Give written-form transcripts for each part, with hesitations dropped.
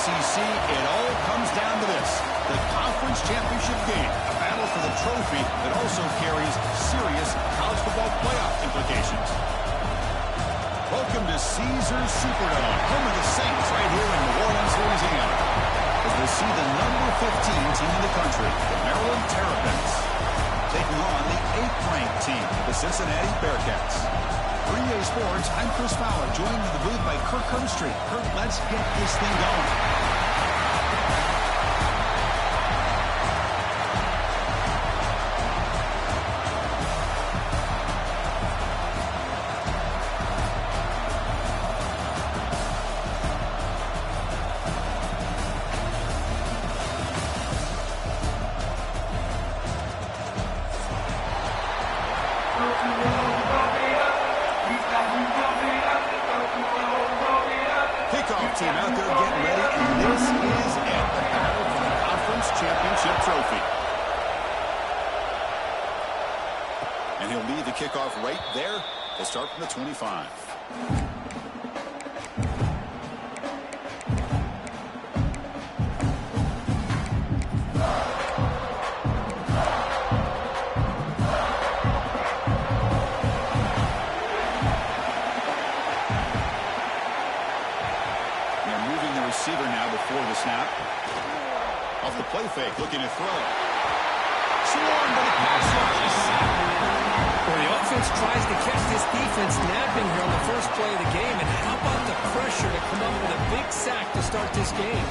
ACC, it all comes down to this. The conference championship game, a battle for the trophy that also carries serious college football playoff implications. Welcome to Caesars Superdome, home of the Saints right here in New Orleans, Louisiana. As we'll see the number 15 team in the country, the Maryland Terrapins, taking on the 8th-ranked team, the Cincinnati Bearcats. For EA Sports, I'm Chris Fowler, joined in the booth by Kirk Hermstreet. Kirk, let's get this thing going. Kickoff team out there getting ready, and this is it, the battle for the conference championship trophy. And he'll lead the kickoff right there to start from the 25. Receiver now before the snap. Off the play fake, looking to throw. Swarm, but the pass is sacked. Well, the offense tries to catch this defense napping here on the first play of the game. And how about the pressure to come up with a big sack to start this game?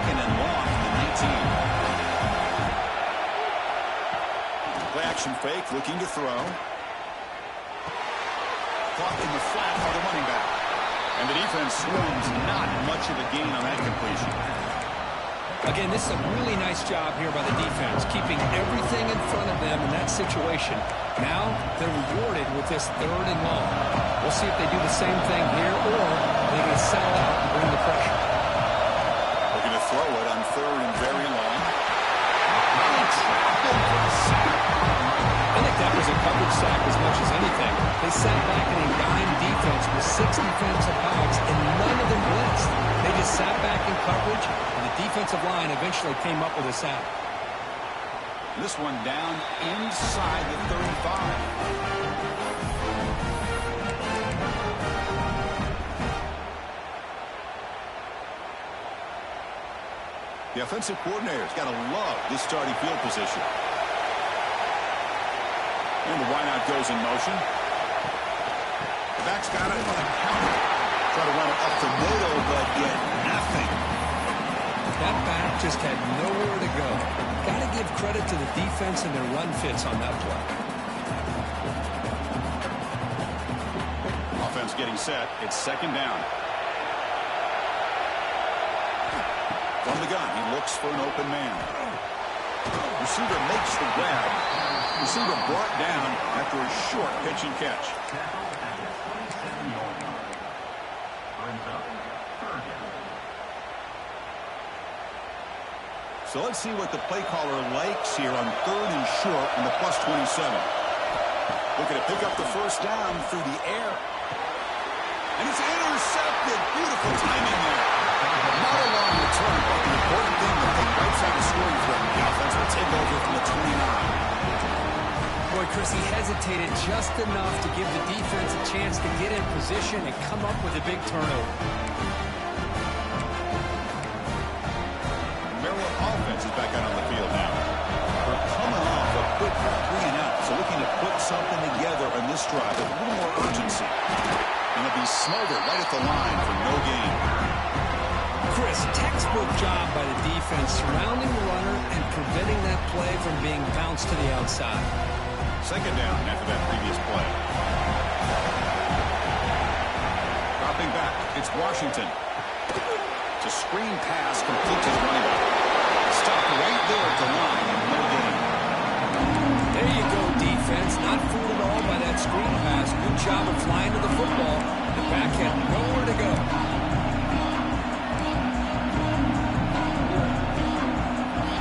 second and long from the 19. Play action fake, looking to throw. Caught in the flat by the running back. And the defense swims, not much of a gain on that completion. Again, this is a really nice job here by the defense, keeping everything in front of them in that situation. Now, they're rewarded with this 3rd and long. We'll see if they do the same thing here, or they're going to sell out and bring the pressure. They're going to throw it on 3rd and very long. Trapped him for a sack. I think that was a coverage sack as much as anything. They sat back in a dime defense with 6 defensive backs, and none of them blitzed. They just sat back in coverage, and the defensive line eventually came up with a sack. This one down inside the 35. The offensive coordinator's got to love this starting field position. And the wideout goes in motion. The back's got it on a counter. Try to run it up the middle, but get nothing. That back just had nowhere to go. Got to give credit to the defense and their run fits on that play. Offense getting set. It's 2nd down. From the gun, he looks for an open man. Receiver makes the grab. Receiver brought down after a short pitch and catch. So let's see what the play caller likes here on 3rd and short on the +27. Looking to pick up the 1st down through the air. And it's intercepted. Beautiful timing there. Not a long return, but the important thing that the right side is scoring for the offense will take over from the 29. Boy, Chris, he hesitated just enough to give the defense a chance to get in position and come up with a big turnover. Maryland offense is back out on the field now. They're coming off a quick 3 and out, so looking to put something together on this drive with a little more urgency. And it'll be smothered right at the line for no gain. Chris, textbook job by the defense surrounding the runner and preventing that play from being bounced to the outside. 2nd down after that previous play. Dropping back, it's Washington. It's a screen pass complete to the running back. Stopped right there at the line, no gain. There you go, defense. Not fooled at all by that screen pass. Good job of flying to the football. The back had nowhere to go.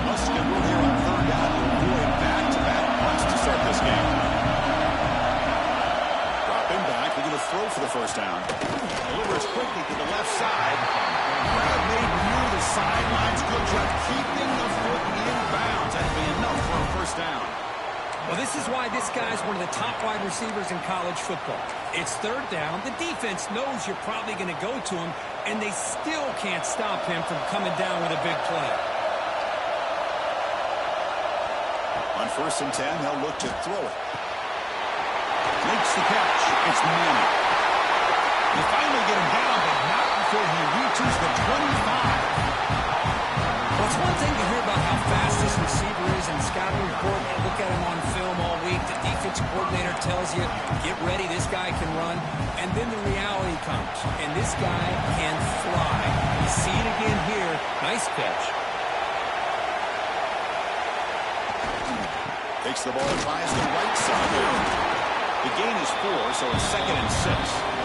Must get room here on 3rd down to avoid back-to-back punts to start this game. Dropping back, we're going to throw for the 1st down. Delivers quickly to the left side. Grab made near the sidelines. Good job keeping the foot in bounds. That'd be enough for a 1st down. Well, this is why this guy's one of the top wide receivers in college football. It's 3rd down. The defense knows you're probably going to go to him, and they still can't stop him from coming down with a big play. On 1st and 10, they'll look to throw it. Makes the catch. It's Manning. They finally get him down, but not before he reaches the 25. Well, it's one thing to hear about how fast this receiver is in the scouting report. You look at him on film all week. The defensive coordinator tells you, get ready, this guy can run. And then the reality comes, and this guy can fly. You see it again here. Nice catch. Takes the ball, tries the right side. The gain is 4, so it's 2nd and 6.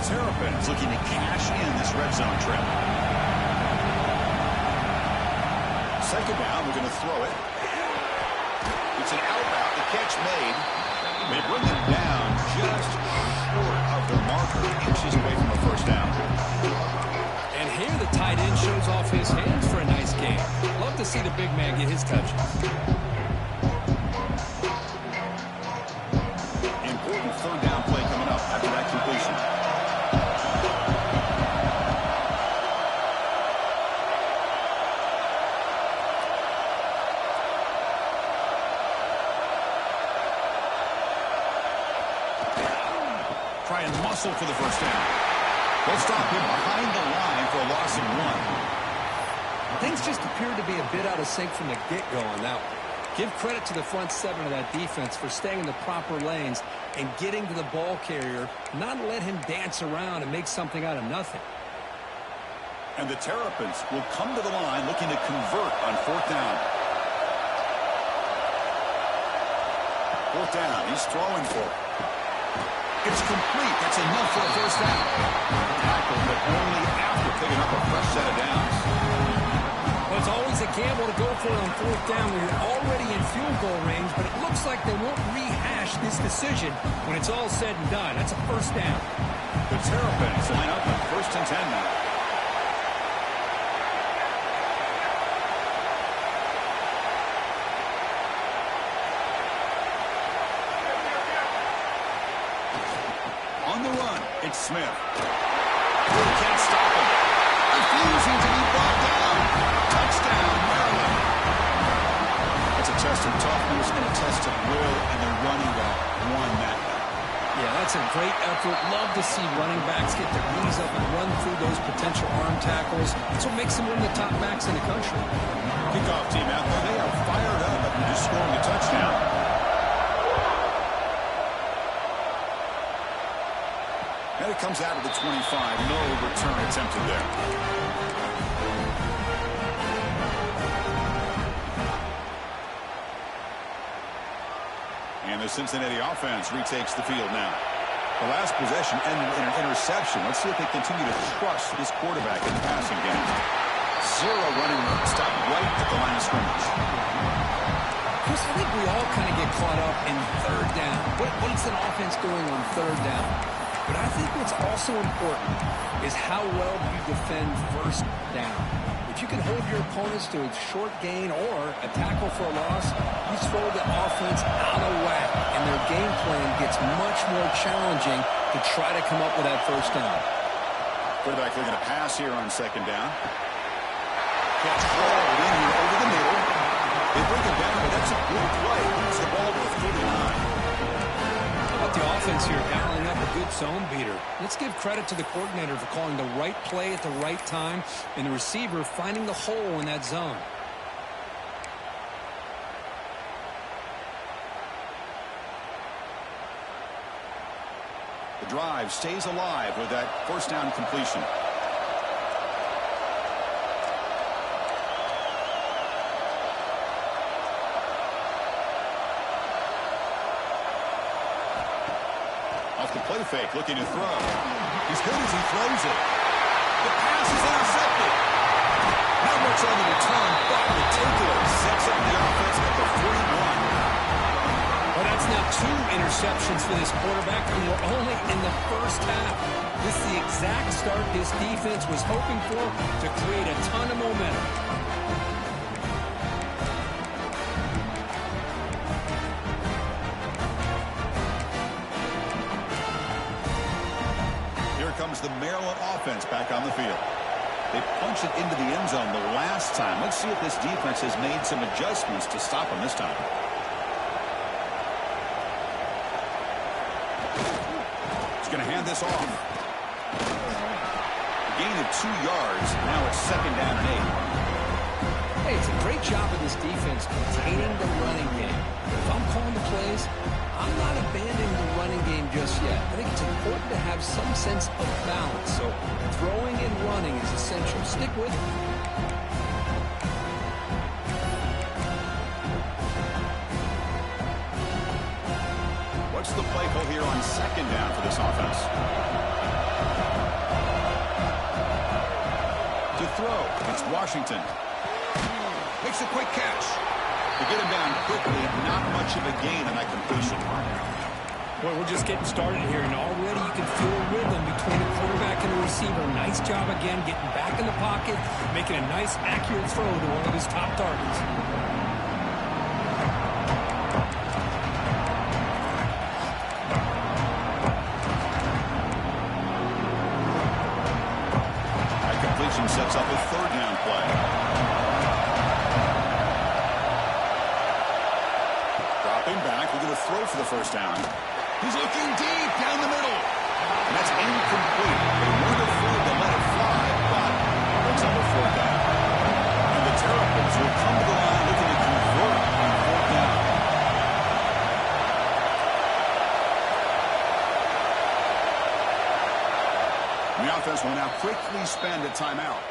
Terrapins looking to cash in this red zone trip. 2nd down, we're going to throw it. It's an out route, the catch made. They bring him down just short of the marker, inches away from a 1st down. And here the tight end shows off his hands for a nice game. Love to see the big man get his touches. Important 3rd down play coming up after that completion. try and muscle for the first down. They'll stop him behind the line for a loss of 1. Things just appeared to be a bit out of sync from the get-go on that one. Give credit to the front seven of that defense for staying in the proper lanes and getting to the ball carrier, not let him dance around and make something out of nothing. And the Terrapins will come to the line looking to convert on 4th down. 4th down, he's throwing for it. It's complete. That's enough for a first down. Tackle, but only after picking up a fresh set of downs. Well, it's always a gamble to go for it on 4th down when you're already in field goal range, but it looks like they won't rehash this decision when it's all said and done. That's a first down. The Terrapins line up on 1st and 10 now. On the run, it's Smith. He can't stop him. Refusing to be brought down. Touchdown, Maryland. It's a test of toughness and a test of will, and the running back won that. Yeah, that's a great effort. Love to see running backs get their knees up and run through those potential arm tackles. That's what makes them one of the top backs in the country. Kickoff team out there. They are fired up after just scoring a touchdown. And it comes out of the 25. No return attempted there. And the Cincinnati offense retakes the field now. The last possession ended in an interception. Let's see if they continue to trust this quarterback in the passing game. 0 running room. Stop right at the line of scrimmage. Chris, I think we all kind of get caught up in 3rd down. What's an offense doing on 3rd down? But I think what's also important is how well you defend 1st down. If you can hold your opponents to a short gain or a tackle for a loss, you throw the offense out of whack, and their game plan gets much more challenging to try to come up with that 1st down. Quarterback looking to pass here on 2nd down. Catch rolled in here over the middle. They bring him down, but that's a good play. Leads the ball to a 39. How about the offense here dialing up a good zone beater? Let's give credit to the coordinator for calling the right play at the right time and the receiver finding the hole in that zone. The drive stays alive with that 1st down completion. Off the play fake, looking to throw. He's good as he throws it. The pass is intercepted. Not much on the return, but the takeaway sets up the offense at the 41. Well, that's now 2 interceptions for this quarterback, and we're only in the 1st half. This is the exact start this defense was hoping for to create a ton of momentum. Comes the Maryland offense back on the field. They punched it into the end zone the last time. Let's see if this defense has made some adjustments to stop them this time. He's going to hand this off. A gain of 2 yards. Now it's 2nd down and 8. Hey, it's a great job of this defense containing the running game. If I'm calling the plays, I'm not abandoning the running game just yet. I think it's important to have some sense of balance. So throwing and running is essential. Stick with it. What's the play call here on 2nd down for this offense? To throw, it's Washington. Makes a quick catch. To get him down quickly, not much of a gain on that completion. Boy, we're just getting started here, and already you can feel a rhythm between the quarterback and the receiver. Nice job again, getting back in the pocket, making a nice, accurate throw to one of his top targets. That completion sets up a 3rd down play. Dropping back, we're going to throw for the 1st down. He's looking deep down the middle. And that's incomplete. They weren't afraid to let it fly, but it's on the 4th down. And the Terrapins will come to the line looking to convert on 4th down. The offense will now quickly spend a timeout.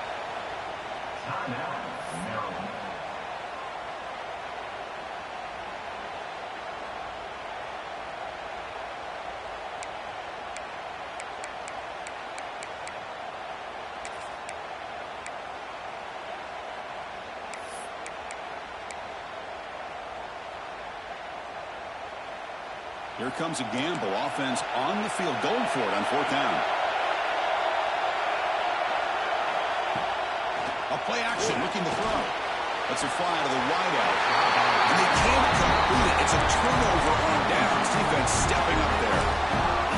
Here comes a gamble. Offense on the field going for it on 4th down. A play action looking to throw. That's a fly to the wideout. And they can't complete it. It's a turnover on downs. Defense stepping up there.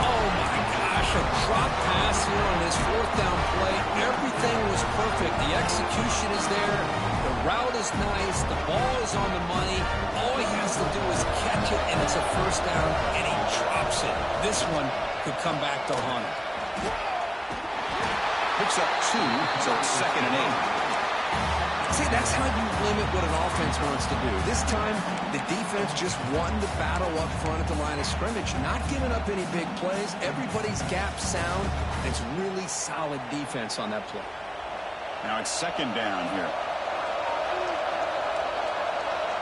Oh, my gosh. A drop pass here on this 4th down play. Everything was perfect. The execution is there. The route is nice. The ball is on the money. All he has to do is catch it, and it's a 1st down, and he drops it. This one could come back to haunt him. Picks up 2, so it's 2nd and 8. See, that's how you limit what an offense wants to do. This time, the defense just won the battle up front at the line of scrimmage, not giving up any big plays. Everybody's gap sound. It's really solid defense on that play. Now it's 2nd down here.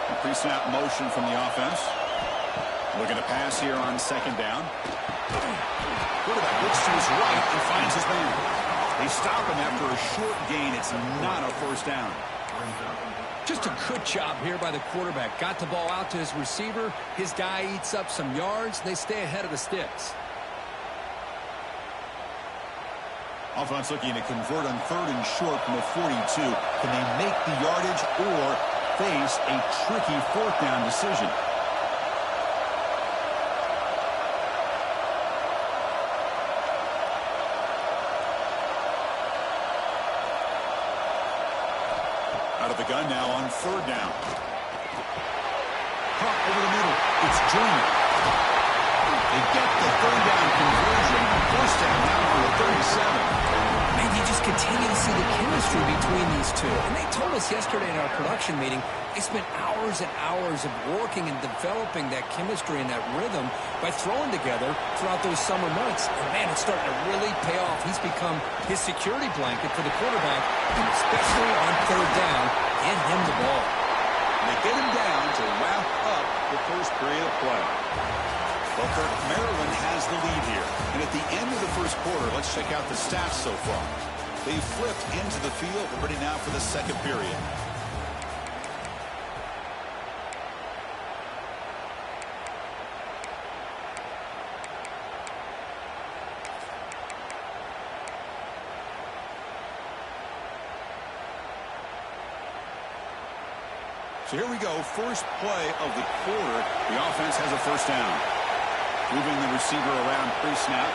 A pre-snap motion from the offense. Looking to pass here on 2nd down. Quarterback looks to his right and finds his man. They stop him after a short gain. It's not a 1st down. Just a good job here by the quarterback. Got the ball out to his receiver. His guy eats up some yards. They stay ahead of the sticks. Offense looking to convert on 3rd and short from the 42. Can they make the yardage or face a tricky 4th down decision? Out of the gun now on 3rd down. Caught over the middle. It's Junior. They get the 3rd down conversion. 1st down now on the 37. Man, you just continue to see the chemistry between these two. And they told us yesterday in our production meeting, they spent hours and hours of working and developing that chemistry and that rhythm by throwing together throughout those summer months. And, man, it's starting to really pay off. He's become his security blanket for the quarterback, and especially on 3rd down, get him the ball. And they get him down to wrap up the first period of play. Well, Kirk, Maryland has the lead here. And at the end of the first quarter, let's check out the stats so far. They flipped into the field. We're ready now for the 2nd period. So here we go. First play of the quarter. The offense has a 1st down. Moving the receiver around pre-snap.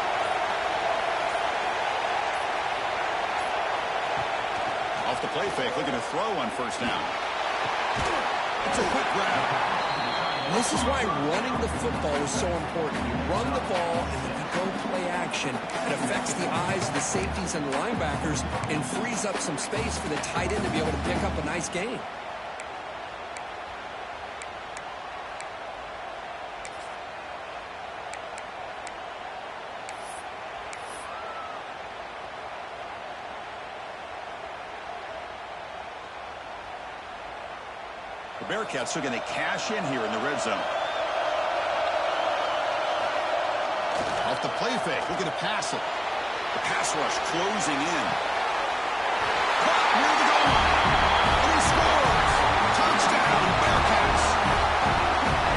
Off the play fake, looking to throw on 1st down. It's a quick grab. This is why running the football is so important. You run the ball, and then you go play action. It affects the eyes of the safeties and the linebackers and frees up some space for the tight end to be able to pick up a nice gain. The Bearcats are going to cash in here in the red zone. Off the play fake, looking to pass it. The pass rush closing in. Caught near the goal line. And he scores. Touchdown, Bearcats.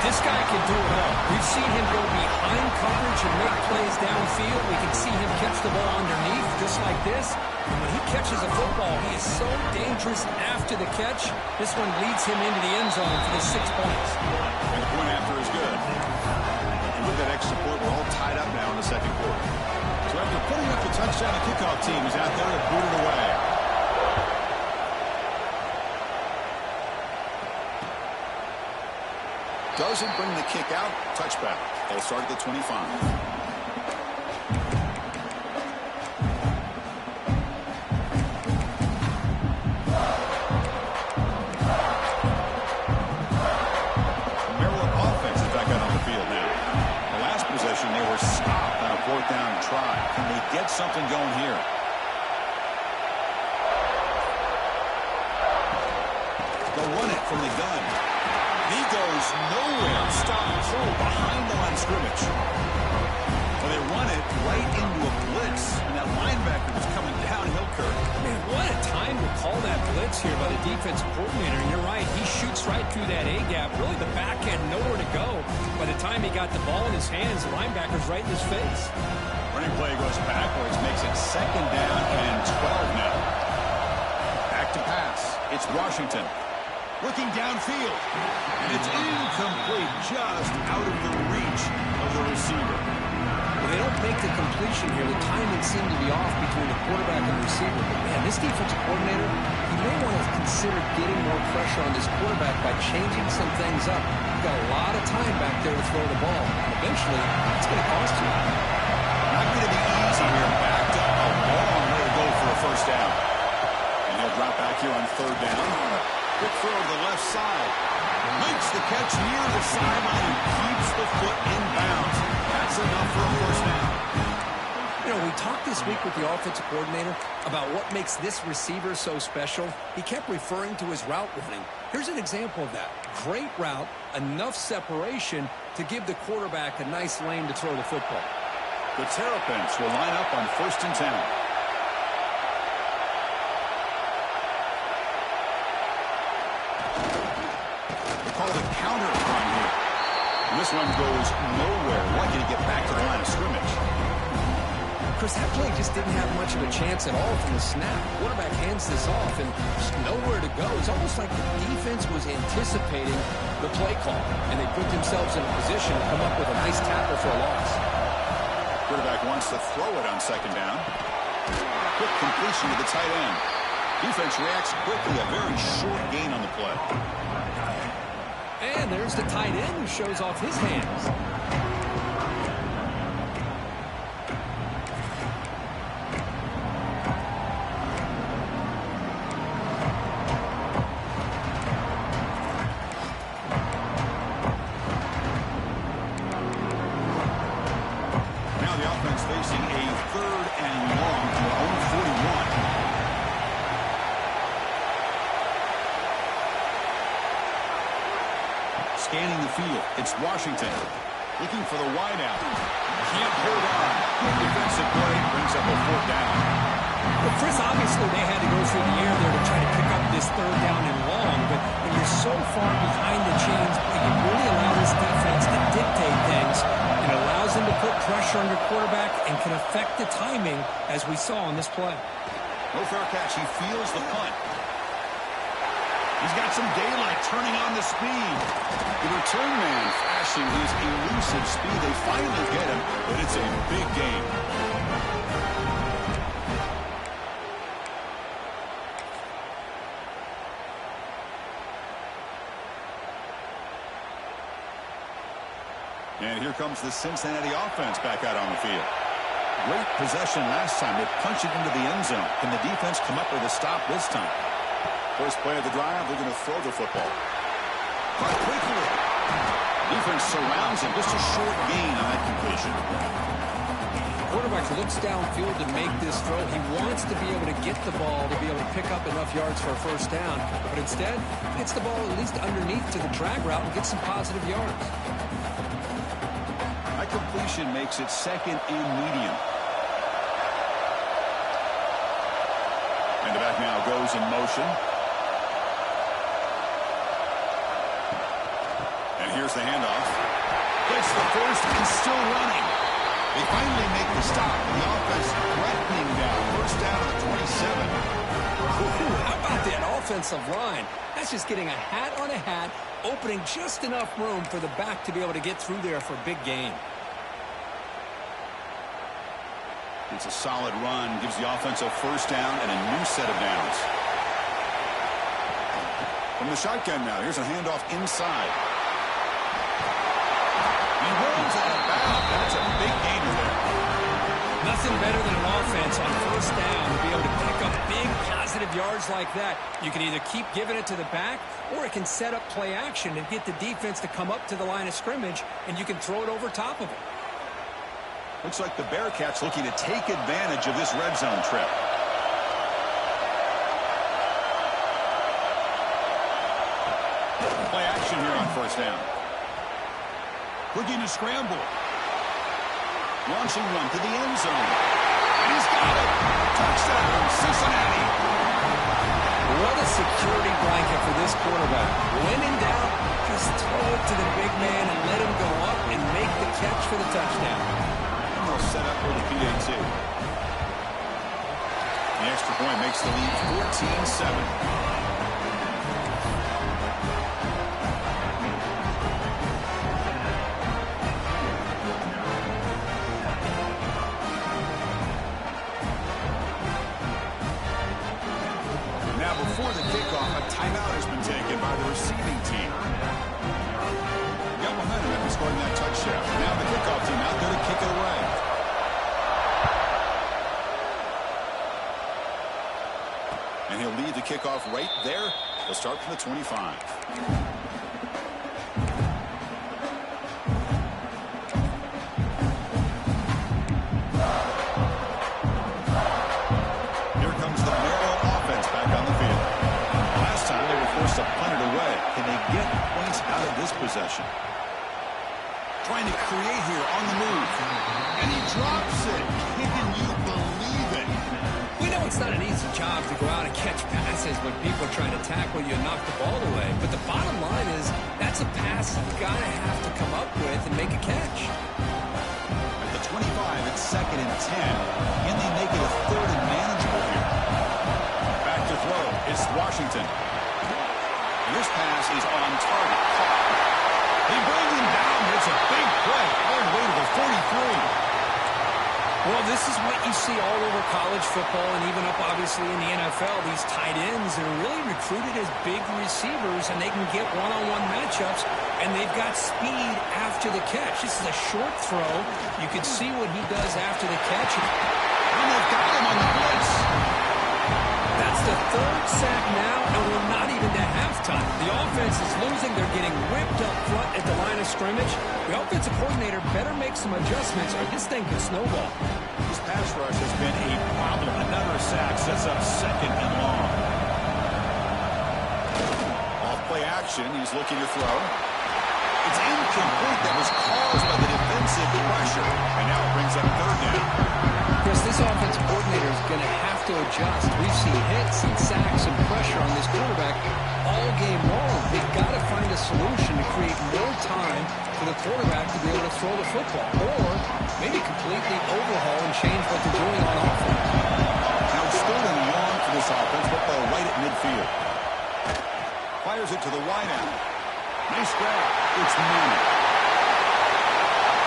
This guy can do it all. We've seen him go behind coverage and make plays downfield. We can see him catch the ball underneath just like this. And when he catches a football, he is so dangerous after the catch. This one leads him into the end zone for the 6 points. And the point after is good. And with that extra point, we're all tied up now in the 2nd quarter. So after putting up the touchdown, the kickoff team is out there to boot it away. Doesn't bring the kick out. Touchback. They'll start at the 25. something going here. They'll run it from the gun. He goes nowhere. Stop through behind the line of scrimmage. Well, they run it right into a blitz, and that linebacker was coming downhill, Kirk. Man, what a time to call that blitz here by the defensive coordinator. And you're right, he shoots right through that A-gap. Really, the back had nowhere to go. By the time he got the ball in his hands, the linebacker's right in his face. Running play goes backwards, makes it 2nd down and 12 now. Back to pass. It's Washington. Looking downfield. And it's incomplete, just out of the reach of the receiver. Well, they don't make the completion here. The timing seemed to be off between the quarterback and the receiver. But, man, this defensive coordinator, he may want to consider getting more pressure on this quarterback by changing some things up. You've got a lot of time back there to throw the ball. Eventually, it's going to cost you. Not going to be easy here. Backed up a long way to go for a 1st down. And he'll drop back here on 3rd down. Quick throw to the left side. Makes the catch near the sideline and keeps the foot in bounds. That's enough for a 1st down. You know, we talked this week with the offensive coordinator about what makes this receiver so special. He kept referring to his route running. Here's an example of that. Great route, enough separation to give the quarterback a nice lane to throw the football. The Terrapins will line up on 1st and 10. Called a counter run here. And this one goes nowhere. Lucky to get back to the line of scrimmage. Chris, that play just didn't have much of a chance at all from the snap. Quarterback hands this off and just nowhere to go. It's almost like the defense was anticipating the play call, and they put themselves in a position to come up with a nice tackle for a loss. Quarterback wants to throw it on 2nd down. Quick completion to the tight end. Defense reacts quickly. A very short gain on the play. And there's the tight end who shows off his hands. Now the offense facing a 3rd and long to their own 41. Scanning the field, it's Washington. Looking for the wideout. Can't hold on. Good defensive play brings up a 4th down. Well, Chris, obviously they had to go through the air there to try to pick up this 3rd down and long, but when you're so far behind the chains, you really allow this defense to dictate things. It allows them to put pressure on your quarterback and can affect the timing, as we saw on this play. No fair catch. He feels the punt. He's got some daylight, turning on the speed. The return man flashing his elusive speed. They finally get him, but it's a big game. And here comes the Cincinnati offense back out on the field. Great possession last time. They punch it into the end zone. Can the defense come up with a stop this time? First play of the drive, they're going to throw the football. Caught quickly. Defense surrounds him. Just a short gain on that completion. Quarterback looks downfield to make this throw. He wants to be able to get the ball to be able to pick up enough yards for a 1st down. But instead, hits the ball at least underneath to the drag route and gets some positive yards. That completion makes it 2nd and medium. And the back now goes in motion. And here's the handoff. Gets the 1st and still running. They finally make the stop. The offense threatening down. 1st down at the 27. Ooh, how about that offensive line? That's just getting a hat on a hat, opening just enough room for the back to be able to get through there for a big gain. It's a solid run. Gives the offense a 1st down and a new set of downs. From the shotgun now, here's a handoff inside. He rolls out of bounds. That's a big gainer there. Nothing better than an offense on 1st down to be able to pick up big positive yards like that. You can either keep giving it to the back, or it can set up play action and get the defense to come up to the line of scrimmage, and you can throw it over top of it. Looks like the Bearcats looking to take advantage of this red zone trip. Play action here on first down. Looking to scramble. Launching one to the end zone. And he's got it. Touchdown, Cincinnati. What a security blanket for this quarterback. When in doubt, just throw it to the big man and let him go up and make the catch for the touchdown. And they'll set up for the PAT. The extra point makes the lead 14-7. Before the kickoff, a timeout has been taken by the receiving team. Got momentum after scoring that touchdown. Now the kickoff team out there to kick it away. And he'll lead the kickoff right there. He'll start from the 25. To punt it away. Can they get points out of this possession? Trying to create here on the move. And he drops it. Can you believe it? We know it's not an easy job to go out and catch passes when people are trying to tackle you and knock the ball away. But the bottom line is that's a pass you've got to have to come up with and make a catch. At the 25, it's 2nd and 10. Can they make it a 3rd and manageable here? Back to throw. It's Washington. This pass is on target. They bring him down. It's a big play. All the way to the 43. Well, this is what you see all over college football and even up, obviously, in the NFL. These tight ends are really recruited as big receivers, and they can get one-on-one matchups, and they've got speed after the catch. This is a short throw. You can see what he does after the catch. And they've got him on the blitz. That's the 3rd sack now, and we're not even to halftime. The offense is losing. They're getting ripped up front at the line of scrimmage. The offensive coordinator better make some adjustments or this thing could snowball. This pass rush has been a problem. Another sack sets up 2nd and long. Off play action. He's looking to throw. It's incomplete. That was caused by the defensive pressure. And now it brings up 3rd down. Chris, this offensive coordinator is going to have to adjust. We've seen hits and sacks and pressure on this quarterback all game long. They've got to find a solution to create more time for the quarterback to be able to throw the football, or maybe completely overhaul and change what they're doing on offense. Now it's 3rd and long for this offense. Football right at midfield. Fires it to the wideout. Nice grab. It's Mooney.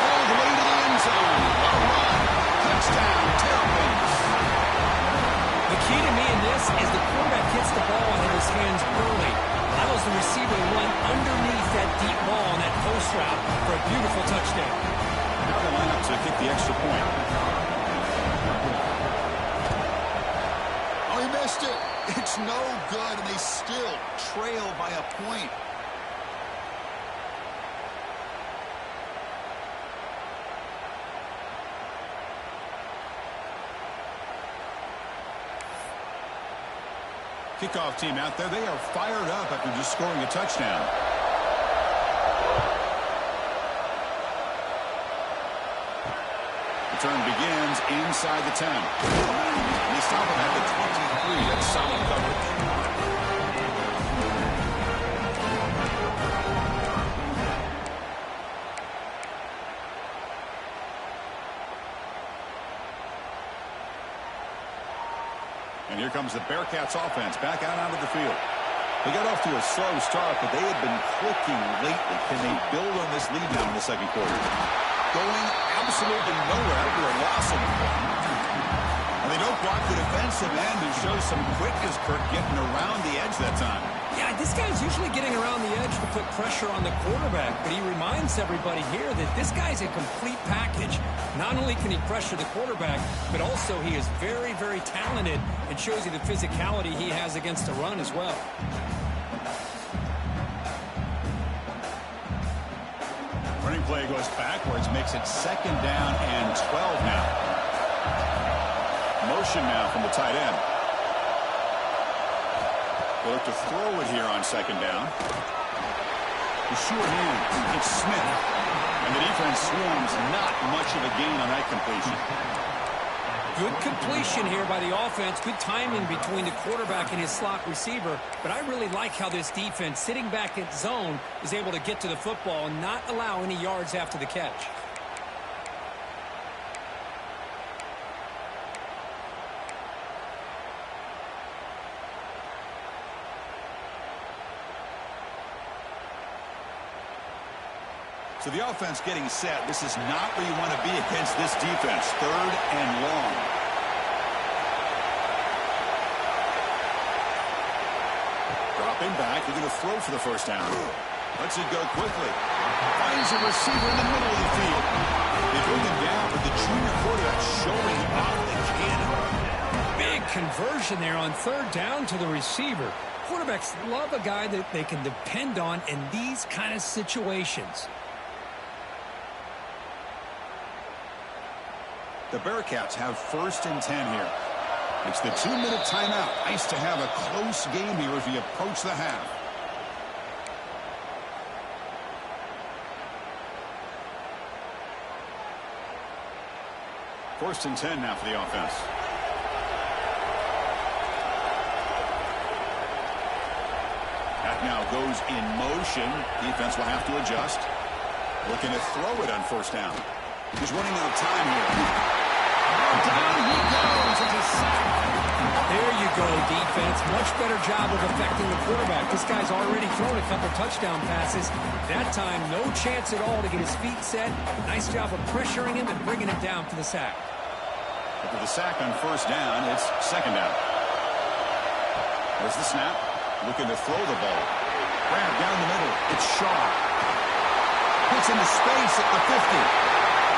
All the way to the end zone. A run. Touchdown, Terrapins. The key to me in this is the quarterback gets the ball in his hands early. Allows the receiver to run underneath that deep ball on that post route for a beautiful touchdown. Now they line up to kick the extra point. Oh, he missed it. It's no good, and they still trail by a point. Kickoff team out there. They are fired up after just scoring a touchdown. Return begins inside the 10. They stop him at the 23. That's solid coverage. And here comes the Bearcats offense back out onto the field. They got off to a slow start, but they had been clicking lately. Can they build on this lead now in the 2nd quarter? Going absolutely nowhere after a loss of one. And they don't block the defensive end and show some quickness, Kirk, getting around the edge that time. Yeah, this guy's usually getting around the edge to put pressure on the quarterback, but he reminds everybody here that this guy's a complete package. Not only can he pressure the quarterback, but also he is very, very talented and shows you the physicality he has against the run as well. Running play goes backwards, makes it 2nd down and 12 now. Motion now from the tight end. They look to throw it here on 2nd down. The sure hand, it's Smith. And the defense swarms, not much of a gain on that completion. Good completion here by the offense. Good timing between the quarterback and his slot receiver. But I really like how this defense, sitting back in zone, is able to get to the football and not allow any yards after the catch. So the offense getting set. This is not where you want to be against this defense. 3rd and long. Dropping back. They're going to throw for the 1st down. Lets it go quickly. Finds a receiver in the middle of the field. They bring him down, but the junior quarterback showing off the cannon. Big conversion there on 3rd down to the receiver. Quarterbacks love a guy that they can depend on in these kind of situations. The Bearcats have 1st and 10 here. It's the 2-minute timeout. Nice to have a close game here as we approach the half. First and 10 now for the offense. That now goes in motion. Defense will have to adjust. Looking to throw it on 1st down. He's running out of time here. Down he goes. It's a sack. There you go, defense. Much better job of affecting the quarterback. This guy's already thrown a couple touchdown passes. That time, no chance at all to get his feet set. Nice job of pressuring him and bringing him down for the sack. After the sack on 1st down, it's 2nd down. There's the snap. Looking to throw the ball. Grab down the middle. It's Shaw. Puts into space at the 50.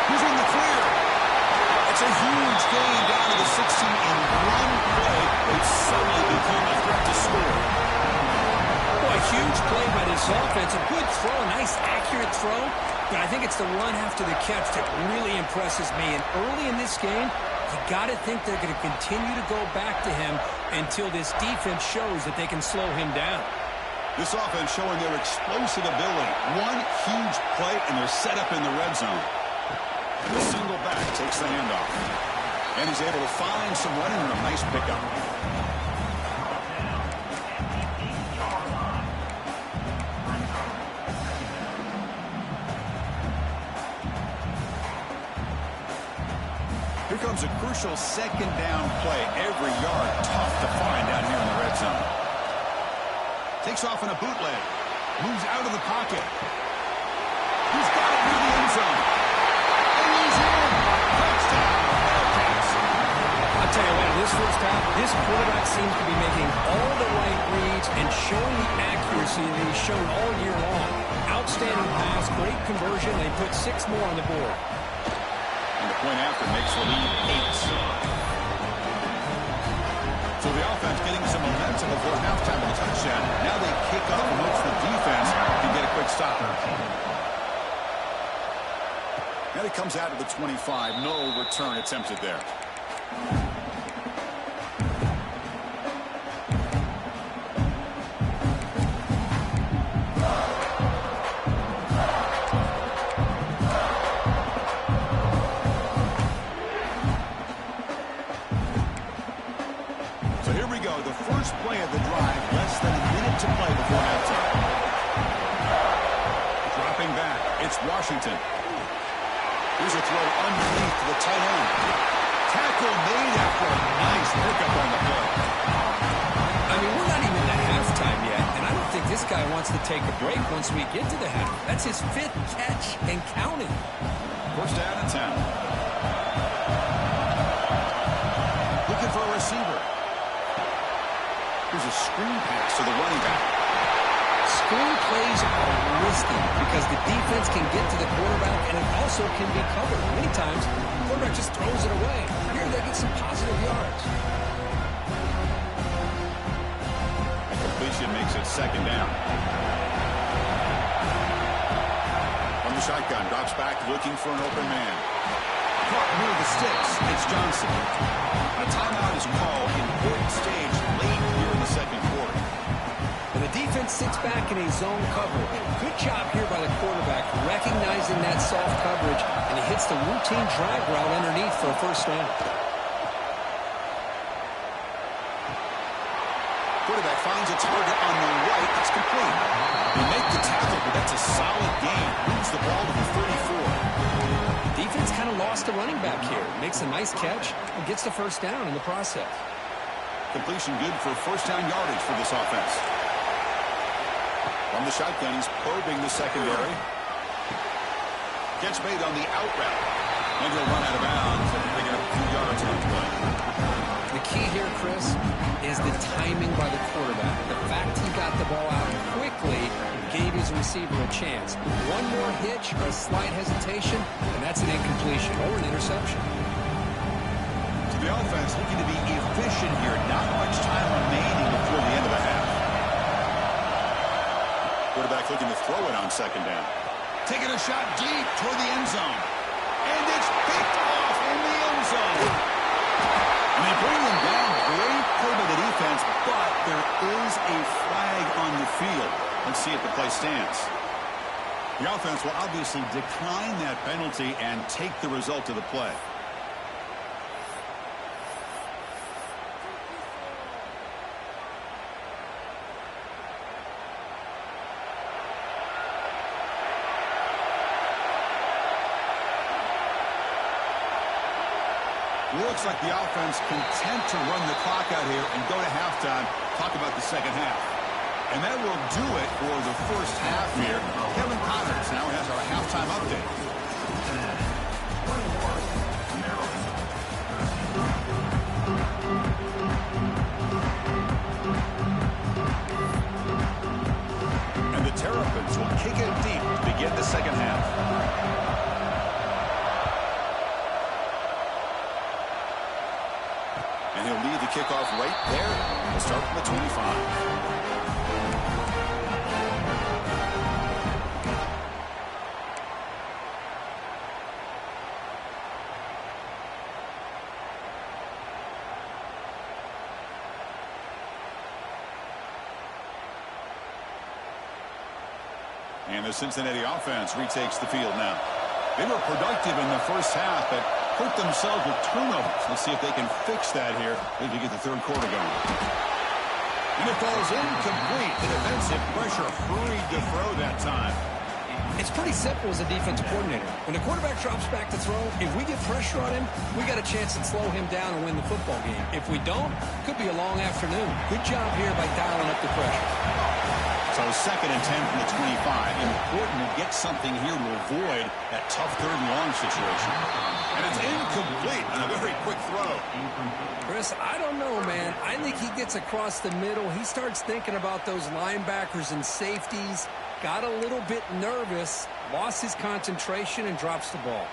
He's in the clear. It's a huge gain down to the 16 in one play. They suddenly become a threat to score. Boy, huge play by this offense. A good throw, a nice accurate throw. But I think it's the run after the catch that really impresses me. And early in this game, you got to think they're going to continue to go back to him until this defense shows that they can slow him down. This offense showing their explosive ability. One huge play, and they're set up in the red zone. And the single back takes the handoff. And he's able to find some running room. Nice pickup. Here comes a crucial 2nd down play. Every yard tough to find down here in the red zone. Takes off in a bootleg. Moves out of the pocket. He's got it near the end zone. And he's in. Touchdown. Bearcats. I'll tell you what, in this 1st half, this quarterback seems to be making all the right reads and showing the accuracy that he's shown all year long. Outstanding pass, great conversion. They put 6 more on the board. And the point after makes the lead 8. So the offense getting some momentum before halftime with a touchdown. Now they kick off and hopes the defense can get a quick stop. Now he comes out of the 25. No return attempted there. So here we go. The first play of the drive. Less than a minute to play before halftime. Dropping back. It's Washington. Here's a throw underneath to the tight end. Tackle made after a nice pickup on the play. I mean, we're not even at halftime yet, and I don't think this guy wants to take a break once we get to the half. That's his 5th catch and counting. 1st down and 10. Looking for a receiver. Here's a screen pass to the running back. Screen plays are risky because the defense can get to the quarterback and it also can be covered. Many times, the quarterback just throws it away. Here they get some positive yards. A completion makes it 2nd down. On the the shotgun, drops back looking for an open man. Caught near the sticks. It's Johnson. A timeout is called. Important stage late here in the second quarter. And the defense sits back in a zone cover. Good job here by the quarterback, recognizing that soft coverage, and he hits the routine drag route underneath for a first down. Quarterback finds a target on the right. It's complete. They make the tackle, but that's a solid gain. Moves the ball to the 34. Defense kind of lost a running back here. Makes a nice catch and gets the first down in the process. Completion good for first down yardage for this offense. From the shotgun, he's probing the secondary. Gets made on the out route. And he'll run out of bounds and pick up a few yards on the play. The key here, Chris, is the timing by the quarterback. The fact he got the ball out quickly gave his receiver a chance. One more hitch or a slight hesitation, and that's an incompletion or an interception. So the offense looking to be efficient here. Not much time remaining before the end of the half. Quarterback looking to throw it on second down. Taking a shot deep toward the end zone. And it's picked off in the end zone. And they bring them down. Great play by the defense, but there is a flag on the field. Let's see if the play stands. The offense will obviously decline that penalty and take the result of the play. Looks like the offense content to run the clock out here and go to halftime. Talk about the second half. And that will do it for the first half here. Kevin Connors now has our halftime update. And the Terrapins will kick it deep to begin the second half. And he'll lead the kickoff right there. We'll start from the 25. And the Cincinnati offense retakes the field now. They were productive in the first half, but hurt themselves with turnovers. Let's see if they can fix that here as we get the third quarter going. And it falls incomplete. The defensive pressure hurried to throw that time. It's pretty simple as a defensive coordinator. When the quarterback drops back to throw, if we get pressure on him, we got a chance to slow him down and win the football game. If we don't, it could be a long afternoon. Good job here by dialing up the pressure. So 2nd and 10 from the 25. Important to get something here to avoid that tough third and long situation. And it's incomplete on a very quick throw. Chris, I don't know, man. I think he gets across the middle. He starts thinking about those linebackers and safeties. Got a little bit nervous, lost his concentration, and drops the ball.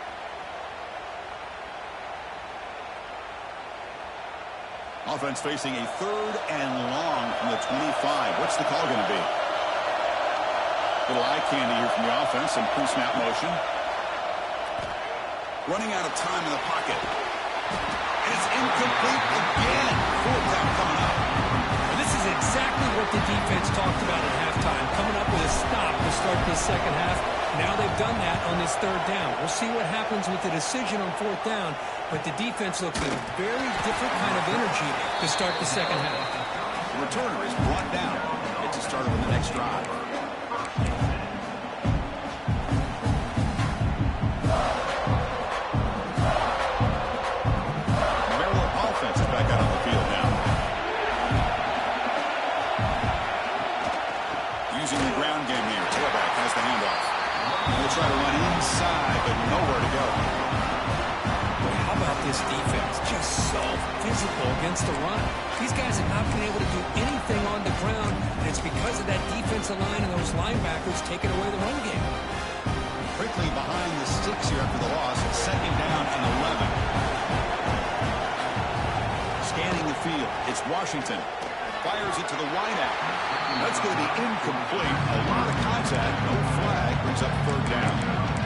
Offense facing a 3rd and long from the 25. What's the call going to be? Little eye candy here from the offense and pre-snap motion. Running out of time in the pocket. And it's incomplete again. 4th down coming up. And this is exactly what the defense talked about at halftime, coming up with a stop to start the second half. Now they've done that on this 3rd down. We'll see what happens with the decision on 4th down, but the defense looks at a very different kind of energy to start the second half. The returner is brought down. Gets it started on the next drive. Offense is back out on the field now. Using the ground game here. Tailback has the handoff. We'll try to run inside, but nowhere to go. Boy, how about this defense? Just so physical against the run. These guys have not been able to do anything on the ground, and it's because of that defensive line and those linebackers taking away the run game. Quickly behind the sticks here after the loss. 2nd down and 11. Scanning the field. It's Washington. Fires it to the wideout. That's going to be incomplete. A lot of contact. No flag. Brings up 3rd down.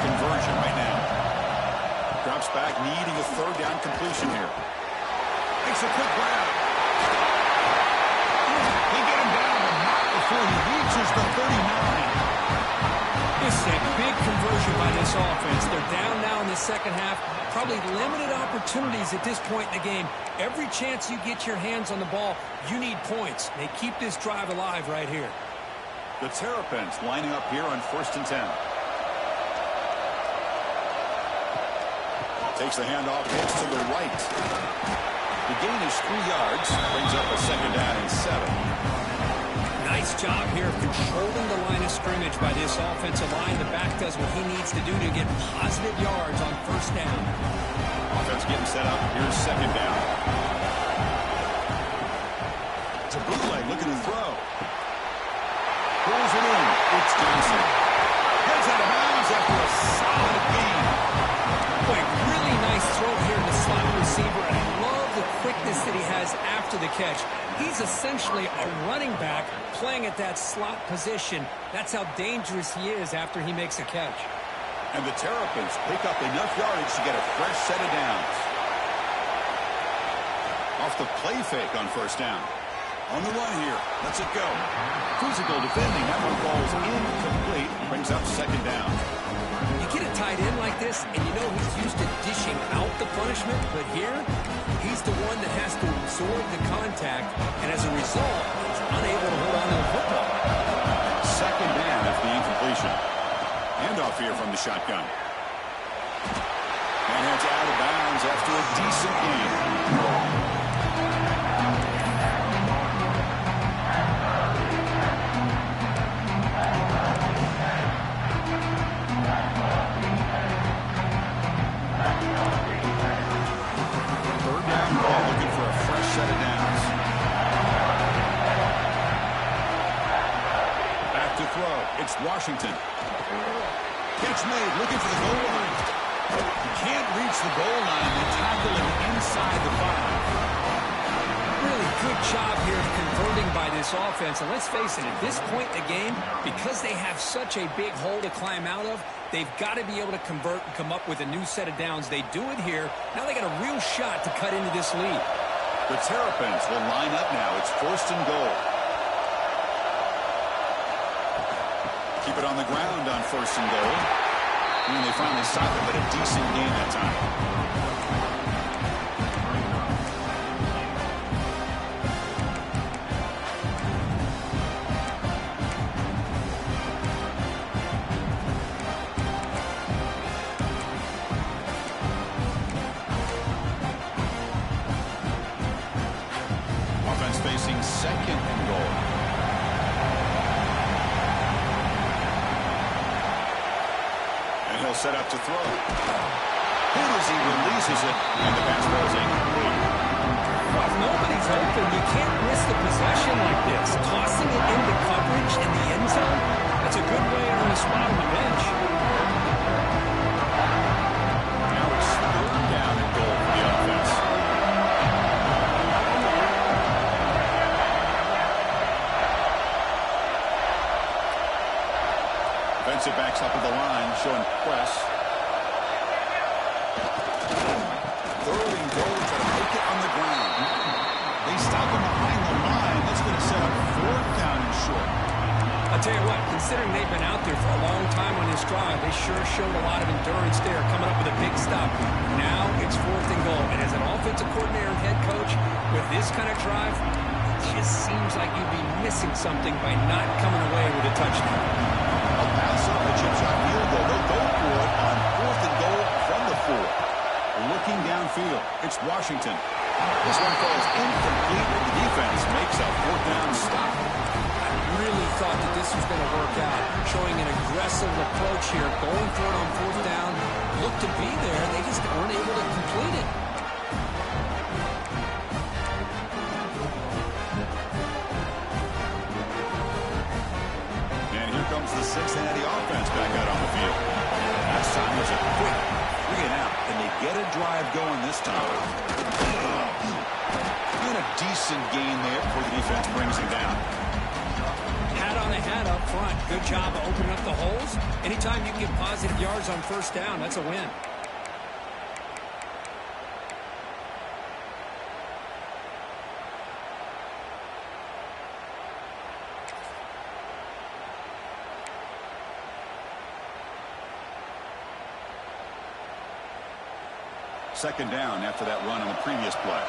conversion right now. Drops back, needing a third down completion here. Makes a quick grab. They get him down, but not before he reaches the 39. This is a big conversion by this offense. They're down now in the second half. Probably limited opportunities at this point in the game. Every chance you get your hands on the ball, you need points. They keep this drive alive right here. The Terrapins lining up here on 1st and 10. Takes the handoff, hits to the right. The gain is 3 yards, brings up a second down and 7. Nice job here of controlling the line of scrimmage by this offensive line. The back does what he needs to do to get positive yards on 1st down. Offense getting set up. Here's 2nd down. It's a bootleg looking to throw. Pulls it in. It's Johnson. Heads out of bounds after a solid gain. Boy, really nice throw here to the slot receiver, and I love the quickness that he has after the catch. He's essentially a running back playing at that slot position. That's how dangerous he is after he makes a catch. And the Terrapins pick up enough yardage to get a fresh set of downs. Off the play fake on 1st down. On the run here. Lets it go. Physical defending. That one falls incomplete. Brings up 2nd down. You get a tight end like this, and you know he's used to dishing out the punishment, but here, he's the one that has to absorb the contact, and as a result, he's unable to hold on to the football. 2nd down after the incompletion. Handoff here from the shotgun. And it's out of bounds after a decent gain. It's Washington. Catch made, looking for the goal line. You can't reach the goal line and tackle him inside the 5. Really good job here of converting by this offense. And let's face it, at this point in the game, because they have such a big hole to climb out of, they've got to be able to convert and come up with a new set of downs. They do it here. Now they got a real shot to cut into this lead. The Terrapins will line up now. It's 1st and goal. Keep it on the ground on 1st and goal. And they finally stop it, but a decent gain that time. Offense facing 2nd and goal. He'll set up to throw. Hit as he releases it, and the pass falls incomplete. Well, if nobody's open, you can't miss the possession like this. Tossing it into coverage in the end zone, that's a good way to earn a spot on the bench. Now it's 3rd down and goal for the offense. Defensive backs up at the line, showing press. 3rd and goal, trying to make it on the ground. They stop him behind the line. That's going to set up 4th down and short. I'll tell you what, considering they've been out there for a long time on this drive, they sure showed a lot of endurance there, coming up with a big stop. Now it's 4th and goal. And as an offensive coordinator and head coach, with this kind of drive, it just seems like you'd be missing something by not coming away with a touchdown. A pass up the chip shot field goal. They'll go for it on 4th and goal from the 4. Looking downfield, it's Washington. This one falls incomplete, but the defense makes a 4th down stop. I really thought that this was going to work out, showing an aggressive approach here, going for it on 4th down. Looked to be there, they just weren't able to complete it. Comes the Cincinnati offense back out on the field. Last time was a quick 3 and out, and they get a drive going this time. And a decent gain there before the defense brings him down. Hat on a hat up front. Good job of opening up the holes. Anytime you can get positive yards on first down, that's a win. Second down after that run on the previous play.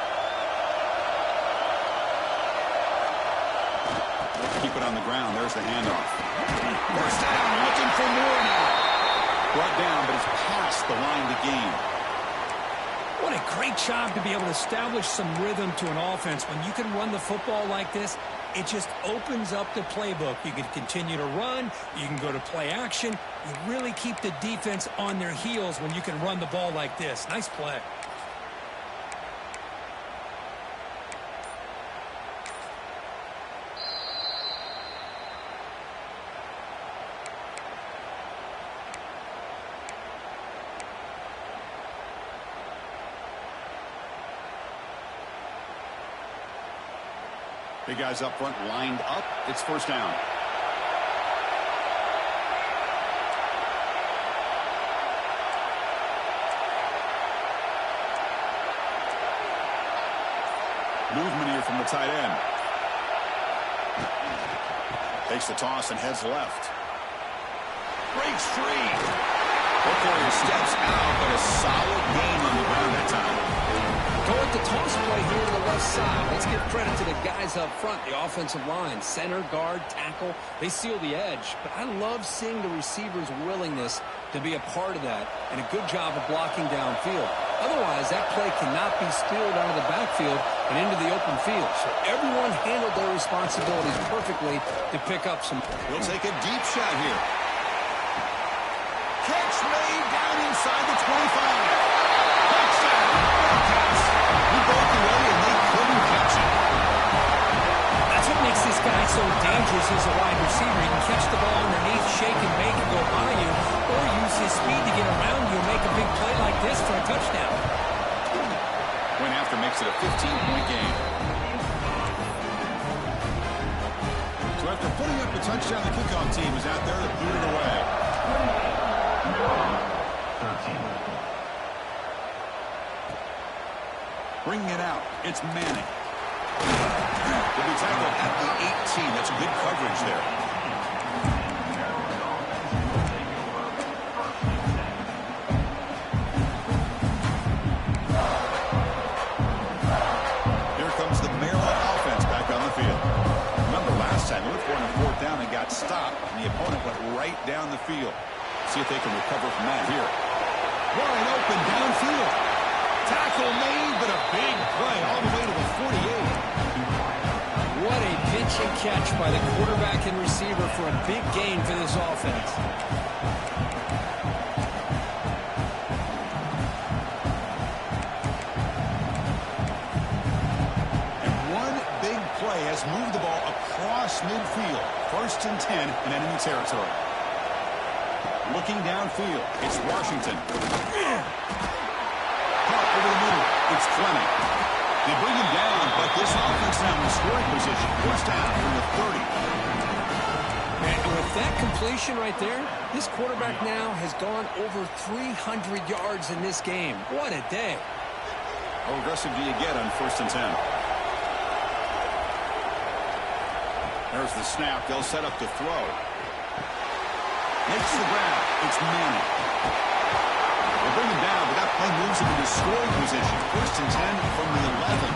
Keep it on the ground. There's the handoff. First down, looking for more now. Brought down, but it's past the line to gain. What a great job to be able to establish some rhythm to an offense. When you can run the football like this, it just opens up the playbook. You can continue to run. You can go to play action. You really keep the defense on their heels when you can run the ball like this. Nice play. Big guys up front lined up. It's first down. Movement here from the tight end. Takes the toss and heads left. Breaks free. Before steps out, but a solid gain on the ground that time. Go with the toss play here to the left side. Let's give credit to the guys up front, the offensive line, center, guard, tackle. They seal the edge. But I love seeing the receiver's willingness to be a part of that and a good job of blocking downfield. Otherwise, that play cannot be spilled out of the backfield and into the open field. So everyone handled their responsibilities perfectly to pick up some. He'll take a deep shot here. Catch made down inside the 25. That's what makes this guy so dangerous as a wide receiver. He can catch the ball underneath, shake and bake and go by you, or use his speed to get around you and make a big play like this for a touchdown. Point after makes it a 15-point game. So after putting up a touchdown, the kickoff team is out there to boot it away. Bringing it out, it's Manning. Will be tackled at the 18. That's good coverage there. Here comes the Maryland offense back on the field. Remember last time, they were for a fourth down and got stopped, and the opponent went right down the field. See if they can recover from that here. Wide open downfield. Tackle made, but a big play all the way to the 48. What a pitch and catch by the quarterback and receiver for a big gain for this offense. And one big play has moved the ball across midfield. 1st and 10 in enemy territory. Looking downfield, it's Washington. Over the middle, it's Fleming. They bring him down, but this offense now in scoring position. First down from the 30. And with that completion right there, this quarterback now has gone over 300 yards in this game. What a day. How aggressive do you get on 1st and 10? There's the snap. They'll set up to throw. Makes the grab. It's Manning. They'll bring him down, but that play moves him into scoring position. 1st and 10 from the 11.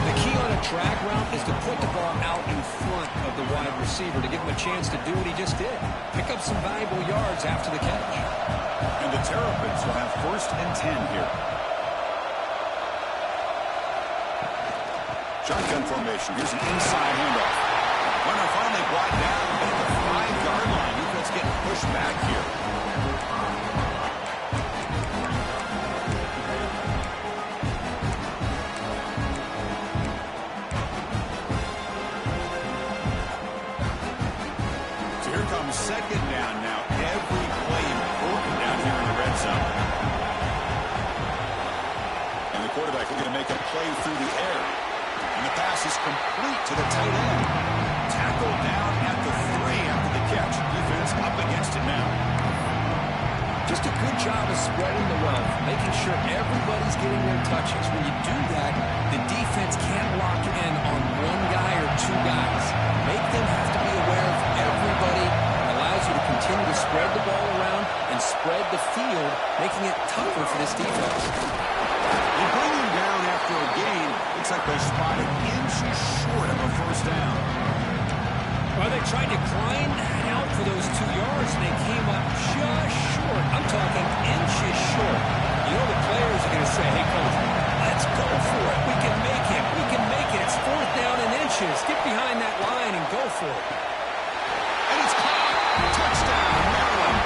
The key on a drag route is to put the ball out in front of the wide receiver to give him a chance to do what he just did. Pick up some valuable yards after the catch. And the Terrapins will have 1st and 10 here. Shotgun formation. Here's an inside handoff. Runner finally brought down at the 5-yard line. Defense getting pushed back here. Second down now. Every play important down here in the red zone. And the quarterback looking to make a play through the air. And the pass is complete to the tight end. Tackled go down at the 3 after the catch. Defense up against it now. Just a good job of spreading the wealth, making sure everybody's getting their touches. When you do that, the defense can't lock in on one guy or two guys. Make them have to be aware of everybody. It allows you to continue to spread the ball around and spread the field, making it tougher for this defense. They bring him down after a gain. Looks like they're spotted inches short of a first down. Well, they tried to grind that out for those 2 yards, and they came up just short. I'm talking inches short. You know the players are going to say, hey, coach, let's go for it. We can make it. We can make it. It's 4th down in inches. Get behind that line and go for it. And it's caught. Touchdown, Maryland.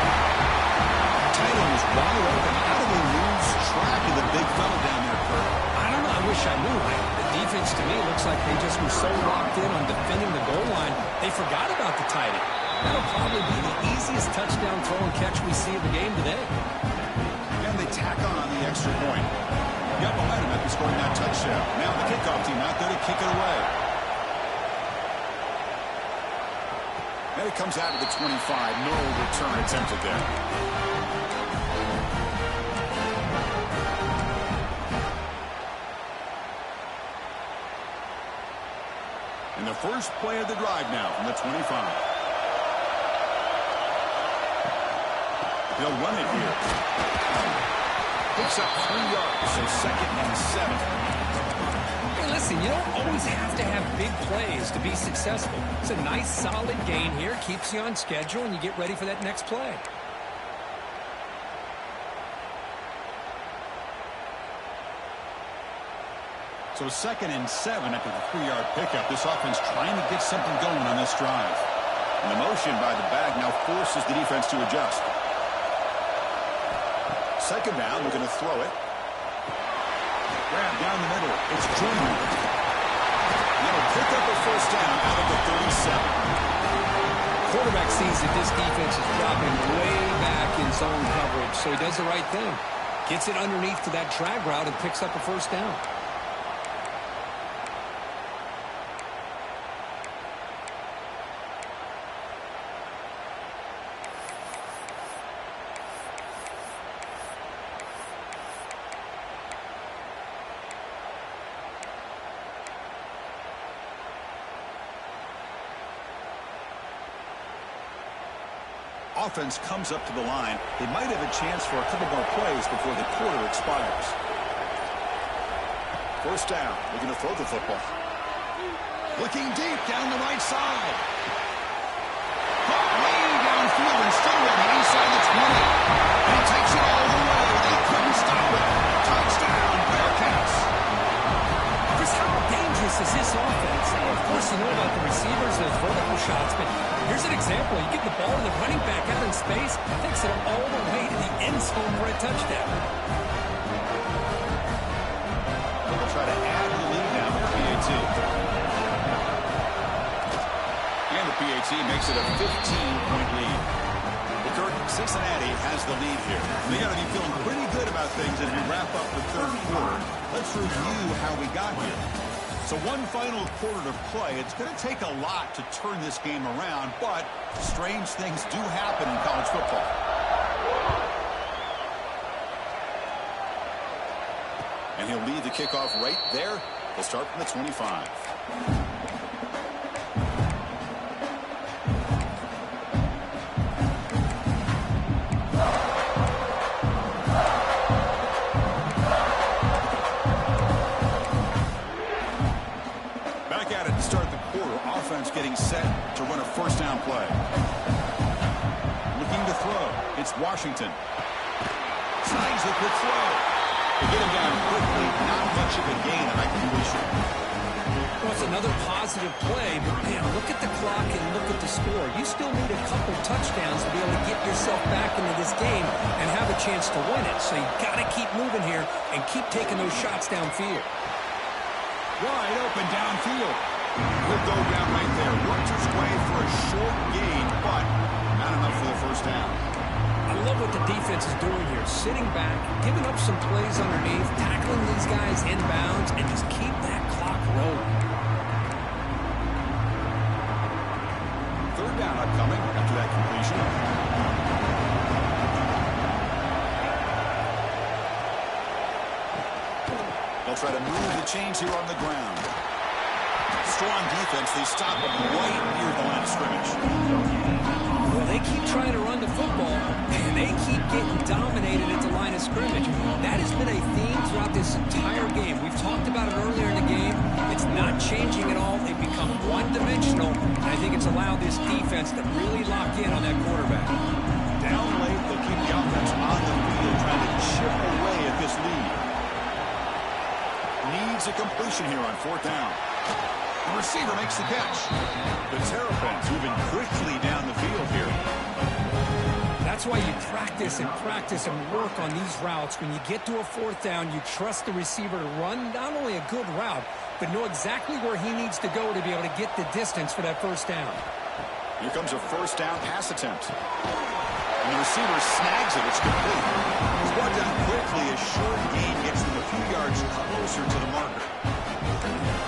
Tight end was wide open. How do they lose track of the big fella down there, Kurt? I don't know. I wish I knew. The defense, to me, looks like they just were so locked in on defending the goal line, they forgot about the tight end. That'll probably be the easiest touchdown throw and catch we see of the game today. And they tack on the extra point. Got momentum after scoring that touchdown. Now the kickoff team out there to kick it away. And it comes out to the 25. No return attempted there. And the first play of the drive now from the 25. They'll run it here. Picks up 3 yards, so 2nd and 7. Hey, listen, you don't always have to have big plays to be successful. It's a nice, solid gain here. Keeps you on schedule, and you get ready for that next play. So 2nd and 7 after the 3-yard pickup. This offense trying to get something going on this drive. And the motion by the back now forces the defense to adjust. 2nd down, we're going to throw it. Grab down the middle. It's Junior. They'll pick up a first down out of the 37. Quarterback sees that this defense is dropping way back in zone coverage, so he does the right thing. Gets it underneath to that drag route and picks up a first down. Offense comes up to the line. They might have a chance for a couple more plays before the quarter expires. First down. Looking to throw the football. Looking deep down the right side. Caught way downfield and still running inside the 20. And he takes it all the way. They couldn't stop it. Touchdown, Bearcats. Chris, how dangerous is this offense? Of course, you know about the receivers, those vertical shots, but here's an example. You get the ball to the running back out in space, takes it all the way to the end zone for a touchdown. They'll try to add to the lead now with the PAT. And the PAT makes it a 15-point lead. Well, Kirk, Cincinnati has the lead here. They got to be feeling pretty good about things as we wrap up the 3rd quarter. Let's review how we got here. So one final quarter to play. It's going to take a lot to turn this game around, but strange things do happen in college football. And he'll lead the kickoff right there. They'll start from the 25. Getting set to run a first down play. Looking to throw. It's Washington. Slides the quick throw. They get him down quickly. Not much of a gain on that completion. Well, it's another positive play, but man, look at the clock and look at the score. You still need a couple touchdowns to be able to get yourself back into this game and have a chance to win it. So you've got to keep moving here and keep taking those shots downfield. Wide open downfield. He'll go down right there. Worked his way for a short gain, but not enough for the first down. I love what the defense is doing here. Sitting back, giving up some plays underneath, tackling these guys inbounds, and just keep that clock rolling. they'll try to move the chains here on the ground. Strong defense. They stop them right near the line of scrimmage. Well, they keep trying to run the football, and they keep getting dominated at the line of scrimmage. That has been a theme throughout this entire game. We've talked about it earlier in the game. It's not changing at all. They've become one-dimensional, and I think it's allowed this defense to really lock in on that quarterback. Down late, they'll keep the offense on the field, trying to chip away at this lead. Needs a completion here on 4th down. The receiver makes the catch. The Terrapins moving quickly down the field here. That's why you practice and work on these routes. When you get to a 4th down, you trust the receiver to run not only a good route, but know exactly where he needs to go to be able to get the distance for that 1st down. Here comes a 1st down pass attempt. And the receiver snags it. It's complete. He's brought down quickly. A short gain gets them a few yards closer to the marker.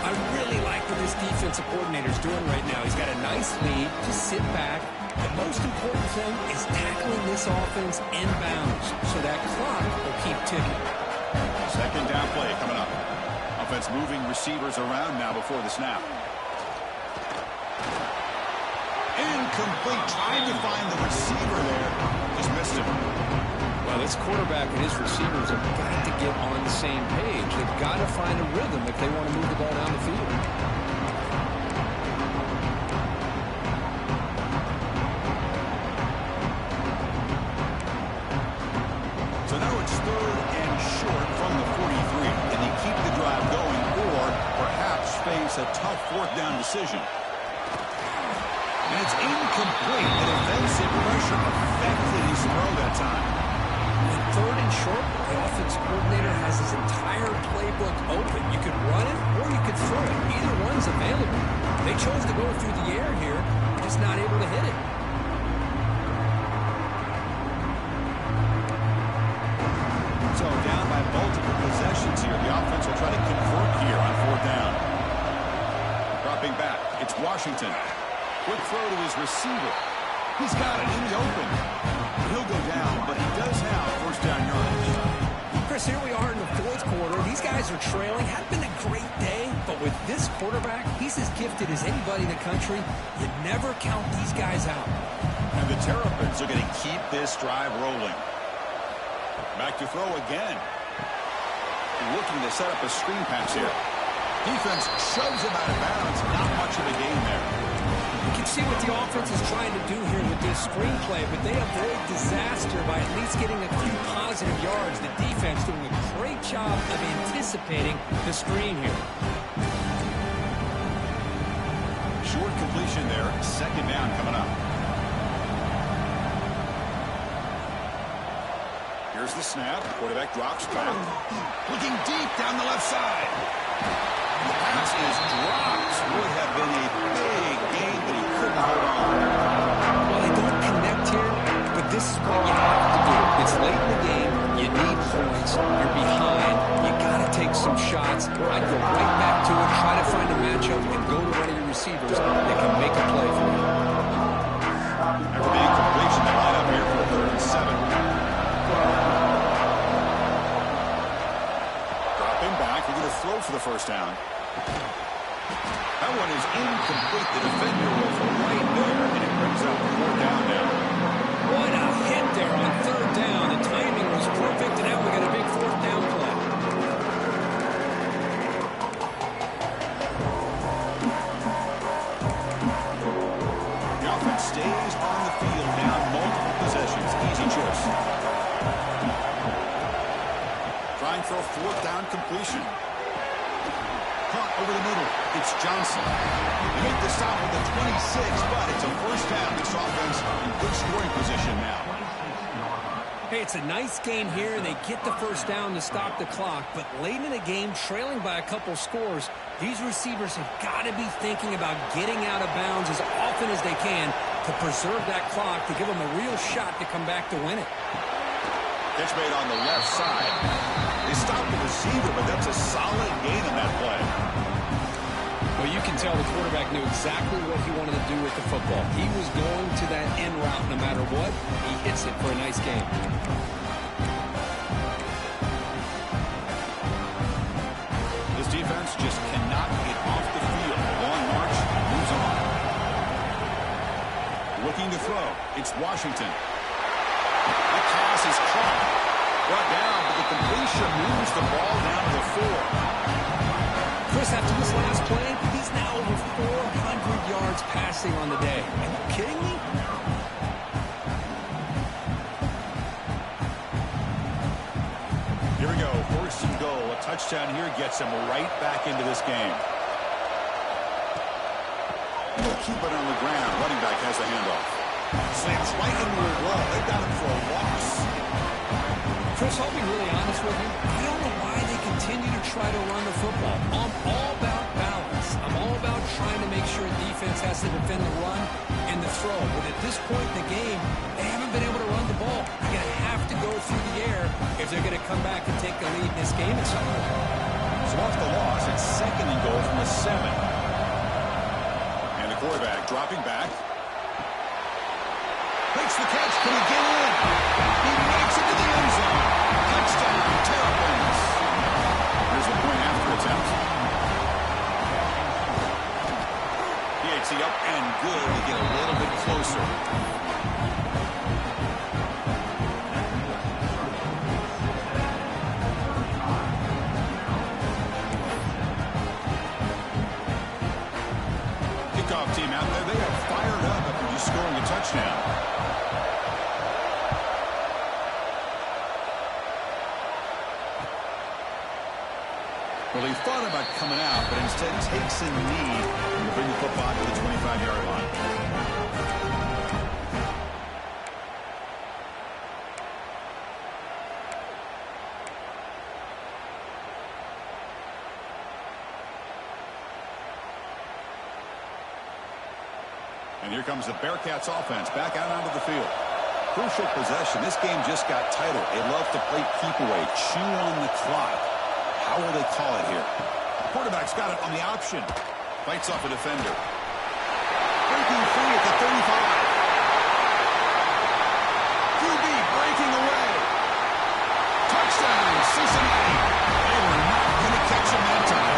I really like what this defensive coordinator is doing right now. He's got a nice lead. Just sit back. The most important thing is tackling this offense in bounds so that clock will keep ticking. 2nd down play coming up. Offense moving receivers around now before the snap. Incomplete. Trying to find the receiver there. Just missed him. Well, this quarterback and his receivers have got to get on the same page. They've got to find a rhythm if they want to move the ball down the field. So now it's 3rd and short from the 43. Can they keep the drive going or perhaps face a tough 4th down decision? And it's incomplete. The defensive pressure affected his throw that time. 3rd and short, the offense coordinator has his entire playbook open. You could run it or you could throw it. Either one's available. They chose to go through the air here, just not able to hit it. So down by multiple possessions here. The offense will try to convert here on 4th down. Dropping back. It's Washington. Quick throw to his receiver. He's got it in the open. He'll go down, but he does have 1st down yardage. Chris, here we are in the 4th quarter. These guys are trailing. Had been a great day, but with this quarterback, he's as gifted as anybody in the country. You never count these guys out. And the Terrapins are going to keep this drive rolling. Back to throw again. Looking to set up a screen pass here. Defense shoves him out of bounds. Not much of a gain there. You can see what the offense is trying to do here with this screenplay, but they avoid disaster by at least getting a few positive yards. The defense doing a great job of anticipating the screen here. Short completion there. 2nd down coming up. Here's the snap. Quarterback drops back. Looking deep down the left side. The pass is dropped. Would have been a big gain, but he couldn't hold on. Well, they don't connect here, but this is what you have to do. It's late in the game. You need points. You're behind. You got to take some shots. I'd go right back to it, try to find a matchup, and go to one of your receivers that can make a play for you. After the incompletion, they line up here for 3rd and 7. Dropping back. We're going to throw for the 1st down. That one is incomplete. The defender was right there, and it brings up 4th down now. What a hit there on 3rd down. The timing was perfect, and now we got a big 4th down play. The offense stays on the field now. Multiple possessions. Easy choice. Trying for a 4th down completion. Caught over the middle. It's Johnson. They make the stop with the 26, but it's a 1st down. This offense in good scoring position now. Hey, it's a nice game here, and they get the 1st down to stop the clock. But late in the game, trailing by a couple scores, these receivers have got to be thinking about getting out of bounds as often as they can to preserve that clock, to give them a real shot to come back to win it. Catch made on the left side. They stopped the receiver, but that's a solid gain on that play. Well, you can tell the quarterback knew exactly what he wanted to do with the football. He was going to that end route no matter what. He hits it for a nice game. Looking to throw. It's Washington. The pass is caught. Brought down, but the completion moves the ball down to the 4. Chris, after this last play, he's now over 400 yards passing on the day. Are you kidding me? Here we go. First and goal. A touchdown here gets him right back into this game. He'll keep it on the ground. Running back has the handoff. Slams right into a wall. They got him for a loss. Chris, I'll be really honest with you. I don't know why they continue to try to run the football. I'm all about balance. I'm all about trying to make sure defense has to defend the run and the throw. But at this point in the game, they haven't been able to run the ball. They're going to have to go through the air if they're going to come back and take the lead in this game at some point. So off the loss, it's second and goal from the 7. And the quarterback dropping back. Makes the catch. Can he get in? He makes it to the end zone. Touchdown, Terrapins. Here's the point after attempt. PAT up and good to get a little bit closer. Kickoff team out there. They are fired up after just scoring a touchdown. Well, he thought about coming out, but instead takes a knee to bring the football to the 25-yard line. And here comes the Bearcats offense back out onto the field. Crucial possession. This game just got tighter. They love to play keep away, chew on the clock. How will they call it here? Quarterback's got it on the option. Fights off a defender. Breaking free at the 35. QB breaking away. Touchdown, Cincinnati. They were not going to catch him that time.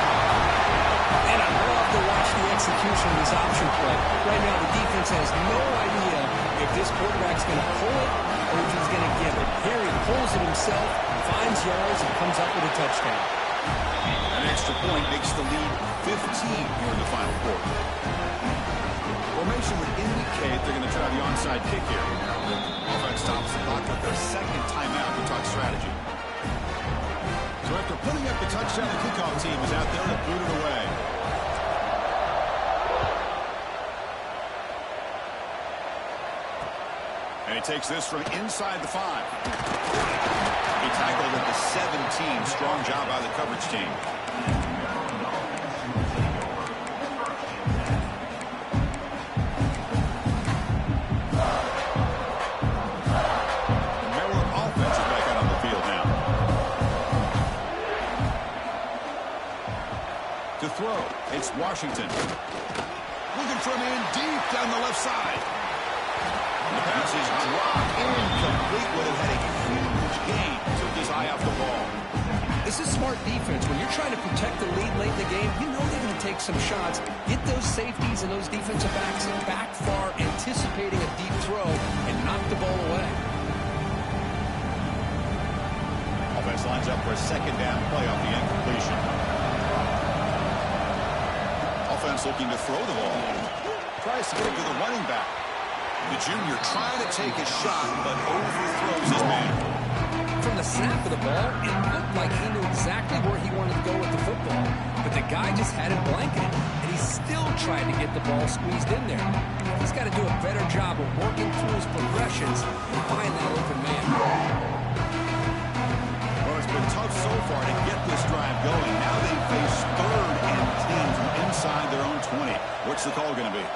And I love to watch the execution of this option play. Right now, the defense has no idea if this quarterback's going to pull it or if he's going to give it. Here he pulls it himself, finds yards, and comes up with a touchdown. An extra point makes the lead 15 here in the final quarter. Formation would indicate they're going to try the onside kick here. Offense stops the clock with their second timeout to talk strategy. So after putting up the touchdown, the kickoff team is out there to boot it away. And he takes this from inside the 5. He tackled at the 17. Strong job by the coverage team. The Maryland offense is back out on the field now. To throw, it's Washington. Looking for a man deep down the left side. The pass is dropped incomplete. Would have had a huge gain. Took his eye off the ball. This is smart defense. When you're trying to protect the lead late in the game, you know they're going to take some shots. Get those safeties and those defensive backs back far, anticipating a deep throw, and knock the ball away. Offense lines up for a second down play off the incompletion. Offense looking to throw the ball. Tries to get it to the running back. The junior trying to take a shot, but overthrows his man. From the snap of the ball, it looked like he knew exactly where he wanted to go with the football. But the guy just had it blanketed, and he still tried to get the ball squeezed in there. He's got to do a better job of working through his progressions and find that open man. Well, it's been tough so far to get this drive going. Now they face 3rd and 10 from inside their own 20. What's the call going to be?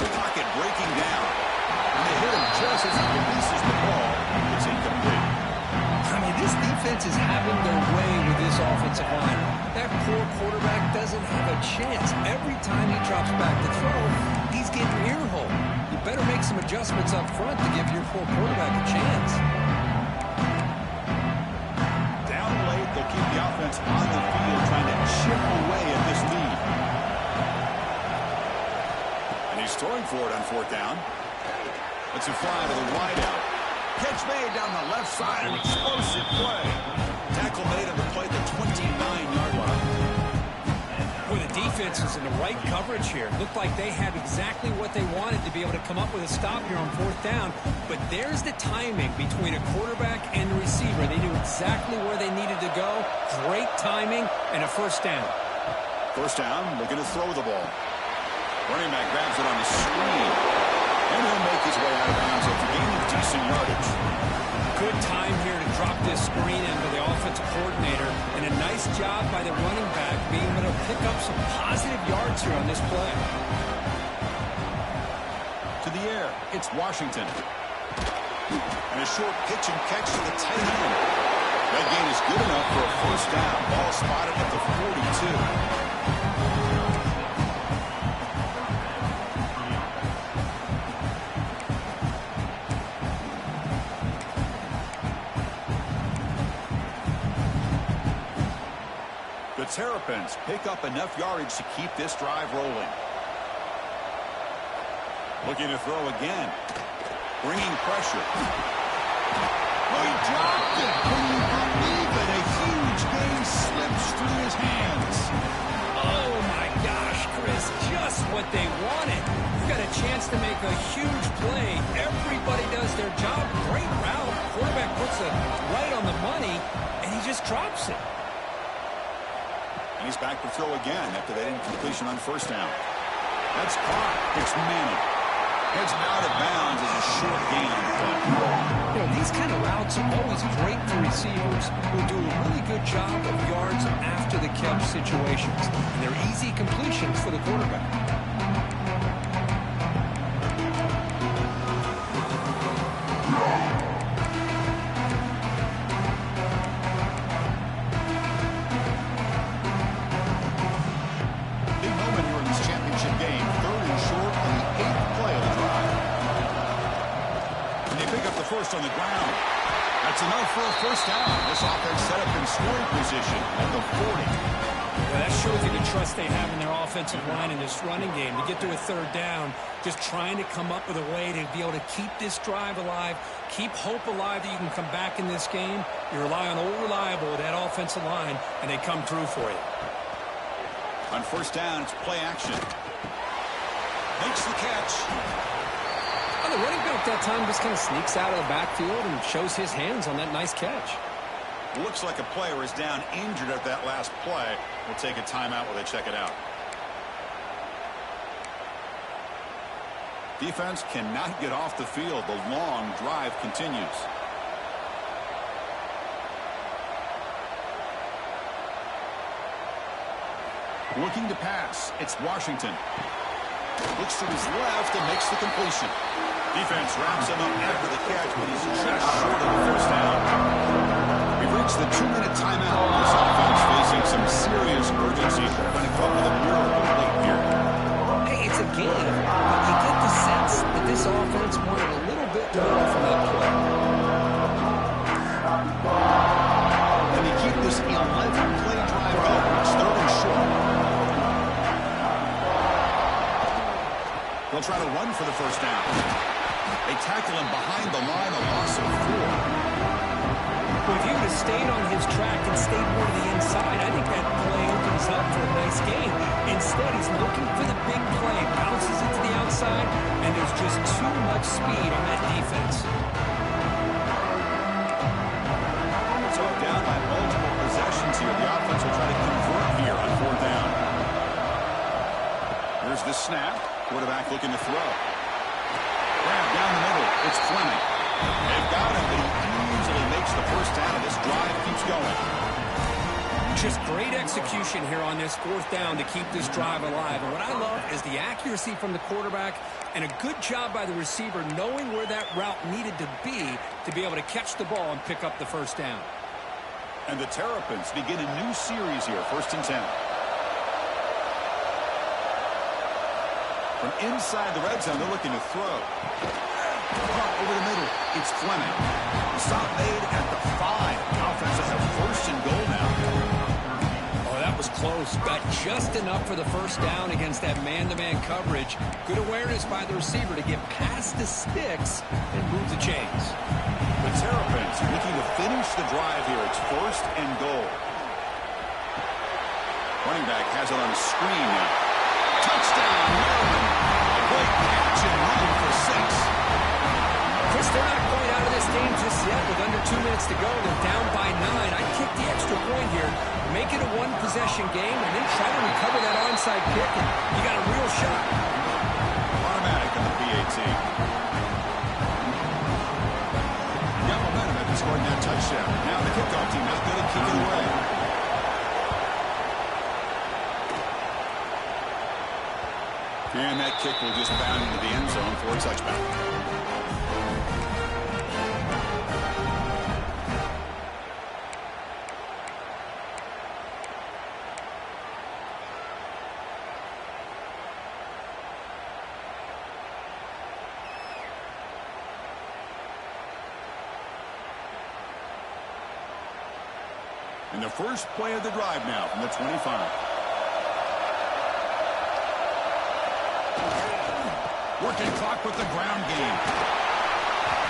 The pocket breaking down. And they hit him just as he releases the ball. It's incomplete. I mean, this defense is having their way with this offensive line. That poor quarterback doesn't have a chance. Every time he drops back to throw, he's getting earhole. You better make some adjustments up front to give your poor quarterback a chance. Down late, they'll keep the offense on the field trying to chip away at this lead. And he's throwing for it on 4th down. Let's it fly to the wideout. Catch made down the left side, an explosive play. Tackle made on the play at the 29-yard line. Well, the defense is in the right coverage here. Looked like they had exactly what they wanted to be able to come up with a stop here on 4th down. But there's the timing between a quarterback and the receiver. They knew exactly where they needed to go. Great timing and a 1st down. 1st down, looking to throw the ball. Running back grabs it on the screen. And he'll make his way out of bounds after gaining decent yardage. Good time here to drop this screen into the offensive coordinator. And a nice job by the running back being able to pick up some positive yards here on this play. To the air, it's Washington. And a short pitch and catch to the tight end. That gain is good enough for a 1st down. Ball spotted at the 42. The Terrapins pick up enough yardage to keep this drive rolling. Looking to throw again. Bringing pressure. Oh, he dropped it. Can you believe it? A huge gain slips through his hands. Oh, my gosh, Chris. Just what they wanted. You got a chance to make a huge play. Everybody does their job. Great route. Quarterback puts it right on the money, and he just drops it. He's back to throw again after that incompletion on 1st down. That's caught. It's Manning. Heads out of bounds as a short gain on the play. You know, these kind of routes are always great for receivers who do a really good job of yards after the catch situations. And they're easy completions for the quarterback. On the ground. That's enough for a 1st down. This offense set up in scoring position at the 40. Well, that shows you the trust they have in their offensive line in this running game. To get to a 3rd down, just trying to come up with a way to be able to keep this drive alive, keep hope alive that you can come back in this game. You rely on old reliable, that offensive line, and they come through for you. On 1st down, it's play action. Makes the catch. Well, the running back that time just kind of sneaks out of the backfield and shows his hands on that nice catch. Looks like a player is down injured at that last play. We'll take a timeout while they check it out. Defense cannot get off the field. The long drive continues. Looking to pass. It's Washington. Looks to his left and makes the completion. Defense wraps him up after the catch, but he's just short of the 1st down. We've reached the 2-minute timeout. This offense facing some serious urgency, trying to come with a miracle late here. Hey, it's a game, but you get the sense that this offense wanted a little bit more from that play. And they keep this 11-play drive going. It's 3rd and short. They'll try to run for the 1st down. They tackle him behind the line, a loss of 4. Well, if he would have stayed on his track and stayed more to the inside, I think that play opens up for a nice game. Instead, he's looking for the big play, bounces it to the outside, and there's just too much speed on that defense. So down by multiple possessions here, the offense will try to convert here on 4th down. Here's the snap. Quarterback looking to throw. Grab down the middle. It's Fleming. They've got him, but he easily makes the 1st down, and this drive keeps going. Just great execution here on this 4th down to keep this drive alive. And what I love is the accuracy from the quarterback and a good job by the receiver knowing where that route needed to be able to catch the ball and pick up the 1st down. And the Terrapins begin a new series here, 1st and 10. From inside the red zone, they're looking to throw. Over the middle, it's Fleming. Stop made at the 5. The offense will have 1st and goal now. Oh, that was close. Got just enough for the first down against that man-to-man coverage. Good awareness by the receiver to get past the sticks and move the chains. The Terrapins looking to finish the drive here. It's 1st and goal. Running back has it on a screen now. Touchdown, Maryland. A great catch and run for 6. Chris, they're not quite out of this game just yet. With under 2 minutes to go, they're down by 9. I'd kick the extra point here, make it a one-possession game, and then try to recover that onside kick, and you got a real shot. Automatic on the PAT. Got momentum after scoring that touchdown. Now the kickoff team out there to kick it away. And that kick will just bound into the end zone for a touchback. And the first play of the drive now from the 25. Working clock with the ground game.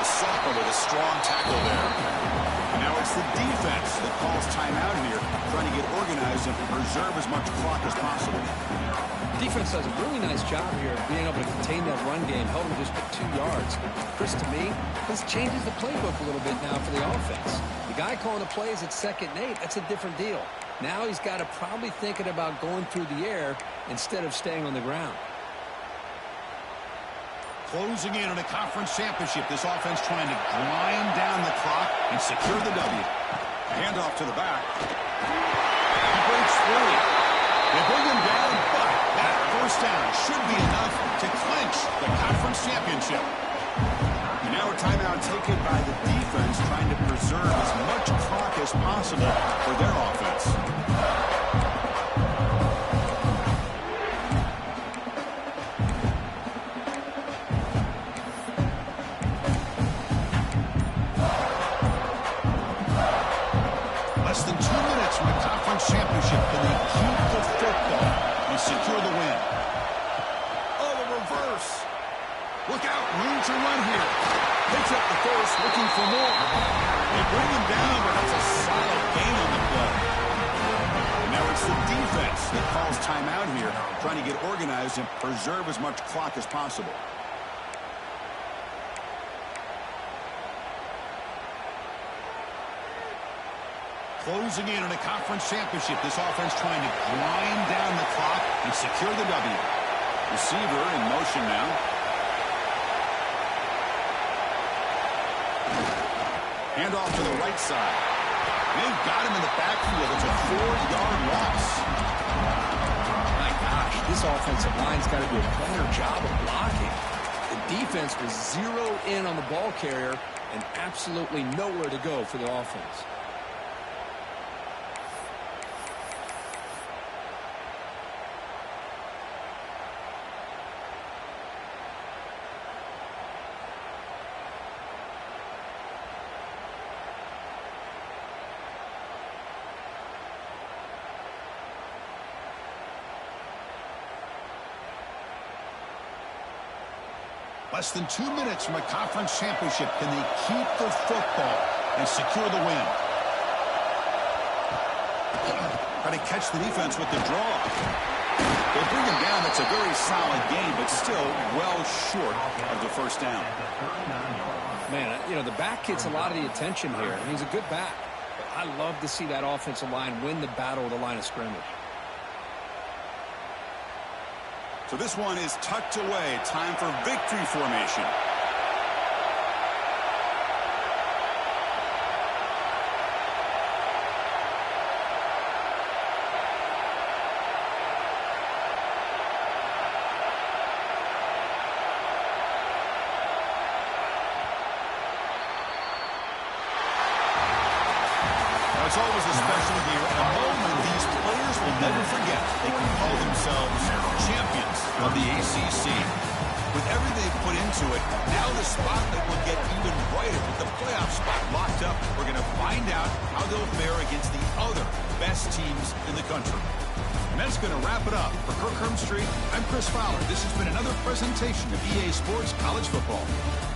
The sophomore with a strong tackle there. And now it's the defense that calls timeout here, trying to get organized and preserve as much clock as possible. Defense does a really nice job here of being able to contain that run game, held them just for 2 yards. Chris, to me, this changes the playbook a little bit now for the offense. The guy calling the plays at 2nd and 8, that's a different deal. Now he's got to probably thinking about going through the air instead of staying on the ground. Closing in on a conference championship, this offense trying to grind down the clock and secure the W. Handoff to the back. He breaks free. They bring him down, but that first down should be enough to clinch the conference championship. And now a timeout taken by the defense, trying to preserve as much clock as possible for their offense. Less than 2 minutes from the conference championship. Can they keep the football and secure the win? Oh, a reverse. Look out, room to run here. Picks up the first, looking for more. They bring him down, but that's a solid gain on the play. And now it's the defense that calls timeout here, trying to get organized and preserve as much clock as possible. Closing in on a conference championship, this offense trying to grind down the clock and secure the W. Receiver in motion now. Handoff to the right side. They've got him in the backfield. It's a 4-yard loss. My gosh, this offensive line's got to do a better job of blocking. The defense was zeroed in on the ball carrier and absolutely nowhere to go for the offense. Less than 2 minutes from a conference championship. Can they keep the football and secure the win? Try to catch the defense with the draw. They bring him down. That's a very solid game, but still well short of the first down. Man, you know, the back gets a lot of the attention here, and he's a good back. But I love to see that offensive line win the battle of the line of scrimmage. So this one is tucked away. Time for victory formation. Now it's always a special year, a moment these players will never forget. They can call themselves champions of the ACC. With everything they've put into it, now the spotlight will get even brighter. With the playoff spot locked up, we're going to find out how they'll fare against the other best teams in the country. And that's going to wrap it up. For Kirk Hermstreet, I'm Chris Fowler. This has been another presentation of EA Sports College Football.